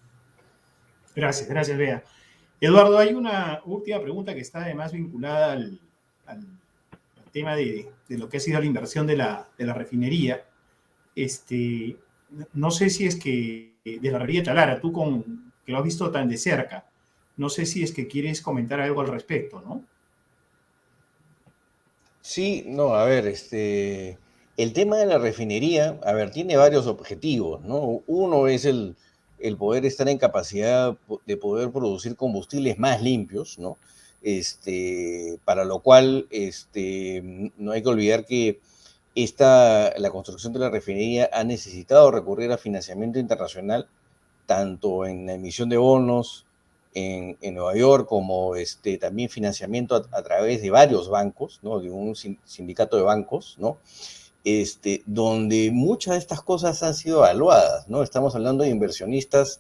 Gracias, Bea. Eduardo, hay una última pregunta que está además vinculada al tema de lo que ha sido la inversión de la refinería. No sé si es que de la refinería Talara, tú que lo has visto tan de cerca, no sé si es que quieres comentar algo al respecto, ¿no? Sí, no, a ver, el tema de la refinería, a ver, tiene varios objetivos, ¿no? Uno es el poder estar en capacidad de poder producir combustibles más limpios, ¿no? Para lo cual, no hay que olvidar que la construcción de la refinería ha necesitado recurrir a financiamiento internacional, tanto en la emisión de bonos en Nueva York, como también financiamiento a través de varios bancos, ¿no? De un sindicato de bancos, ¿no? Donde muchas de estas cosas han sido evaluadas, ¿no? Estamos hablando de inversionistas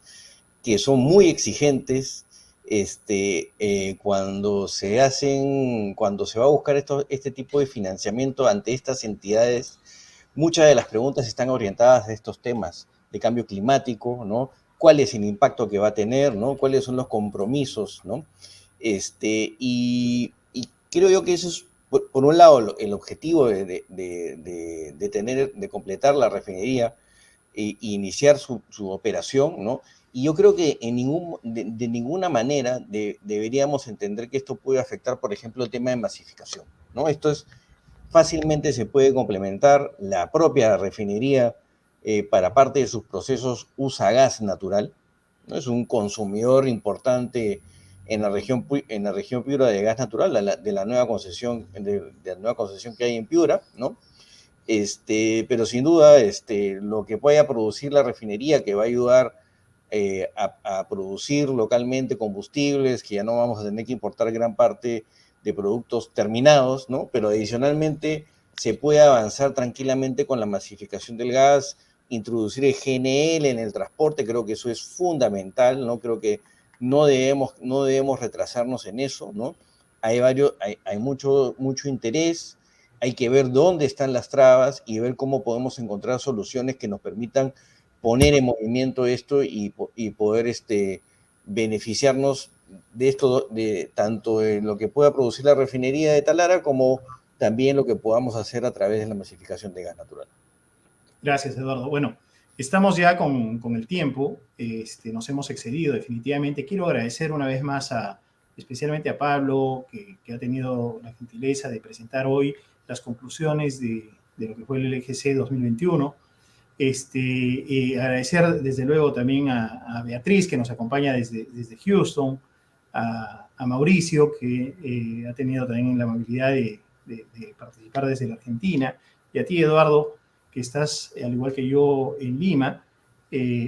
que son muy exigentes, cuando se va a buscar este tipo de financiamiento ante estas entidades, muchas de las preguntas están orientadas a estos temas de cambio climático, ¿no? ¿Cuál es el impacto que va a tener, ¿no? ¿Cuáles son los compromisos, ¿no? Y creo yo que eso es, por un lado, el objetivo de completar la refinería e iniciar su operación, ¿no? Y yo creo que de ninguna manera deberíamos entender que esto puede afectar, por ejemplo, el tema de masificación, ¿no? Fácilmente se puede complementar. La propia refinería, para parte de sus procesos, usa gas natural, ¿no? Es un consumidor importante en la región Piura de gas natural, de la nueva concesión que hay en Piura, ¿no? Pero sin duda, lo que pueda producir la refinería, que va a ayudar a producir localmente combustibles, que ya no vamos a tener que importar gran parte de productos terminados, ¿no? Pero adicionalmente se puede avanzar tranquilamente con la masificación del gas, introducir el GNL en el transporte. Creo que eso es fundamental, ¿no? Creo que no debemos retrasarnos en eso, ¿no? Hay mucho interés. Hay que ver dónde están las trabas y ver cómo podemos encontrar soluciones que nos permitan poner en movimiento esto y poder beneficiarnos de esto, tanto de lo que pueda producir la refinería de Talara, como también lo que podamos hacer a través de la masificación de gas natural. Gracias, Eduardo. Bueno, estamos ya con el tiempo, nos hemos excedido definitivamente. Quiero agradecer una vez más especialmente a Pablo, que ha tenido la gentileza de presentar hoy las conclusiones de lo que fue el LGC 2021. Agradecer desde luego también a Beatriz, que nos acompaña desde Houston, a Mauricio, que ha tenido también la amabilidad de participar desde la Argentina, y a ti, Eduardo, que estás, al igual que yo, en Lima.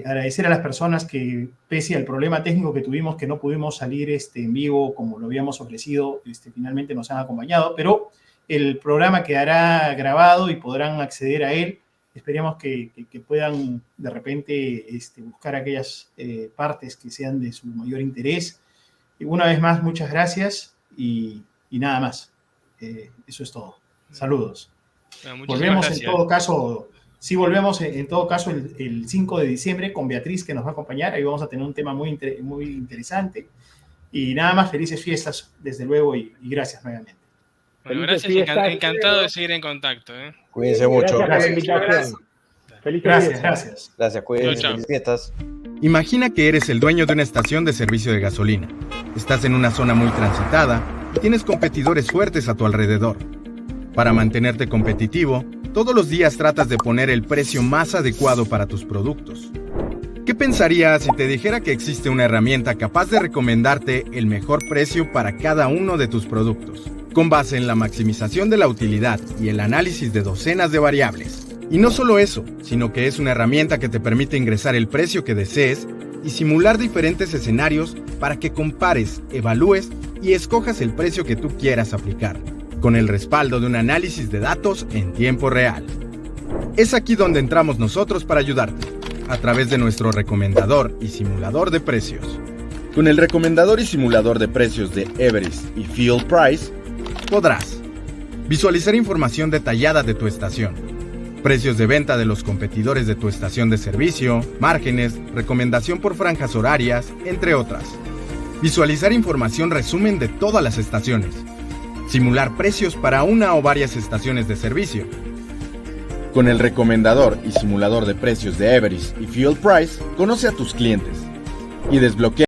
Agradecer a las personas que, pese al problema técnico que tuvimos, que no pudimos salir en vivo como lo habíamos ofrecido, finalmente nos han acompañado, pero el programa quedará grabado y podrán acceder a él. Esperemos que puedan de repente buscar aquellas partes que sean de su mayor interés. Y una vez más, muchas gracias y nada más. Eso es todo. Saludos. Bueno, volvemos gracias. en todo caso, sí, volvemos en todo caso el 5 de diciembre con Beatriz, que nos va a acompañar. Ahí vamos a tener un tema muy interesante. Y nada más, felices fiestas, desde luego, y gracias nuevamente. Bueno, gracias y encantado de seguir en contacto. Cuídense mucho. Gracias por la invitación. Gracias. Gracias, cuídense. Chao. Felices fiestas. Imagina que eres el dueño de una estación de servicio de gasolina. Estás en una zona muy transitada y tienes competidores fuertes a tu alrededor. Para mantenerte competitivo, todos los días tratas de poner el precio más adecuado para tus productos. ¿Qué pensarías si te dijera que existe una herramienta capaz de recomendarte el mejor precio para cada uno de tus productos, con base en la maximización de la utilidad y el análisis de docenas de variables? Y no solo eso, sino que es una herramienta que te permite ingresar el precio que desees y simular diferentes escenarios para que compares, evalúes y escojas el precio que tú quieras aplicar, con el respaldo de un análisis de datos en tiempo real. Es aquí donde entramos nosotros para ayudarte, a través de nuestro recomendador y simulador de precios. Con el recomendador y simulador de precios de Everest y Fuel Price, podrás visualizar información detallada de tu estación, precios de venta de los competidores de tu estación de servicio, márgenes, recomendación por franjas horarias, entre otras. Visualizar información resumen de todas las estaciones. Simular precios para una o varias estaciones de servicio. Con el recomendador y simulador de precios de Everest y Fuel Price, conoce a tus clientes y desbloquea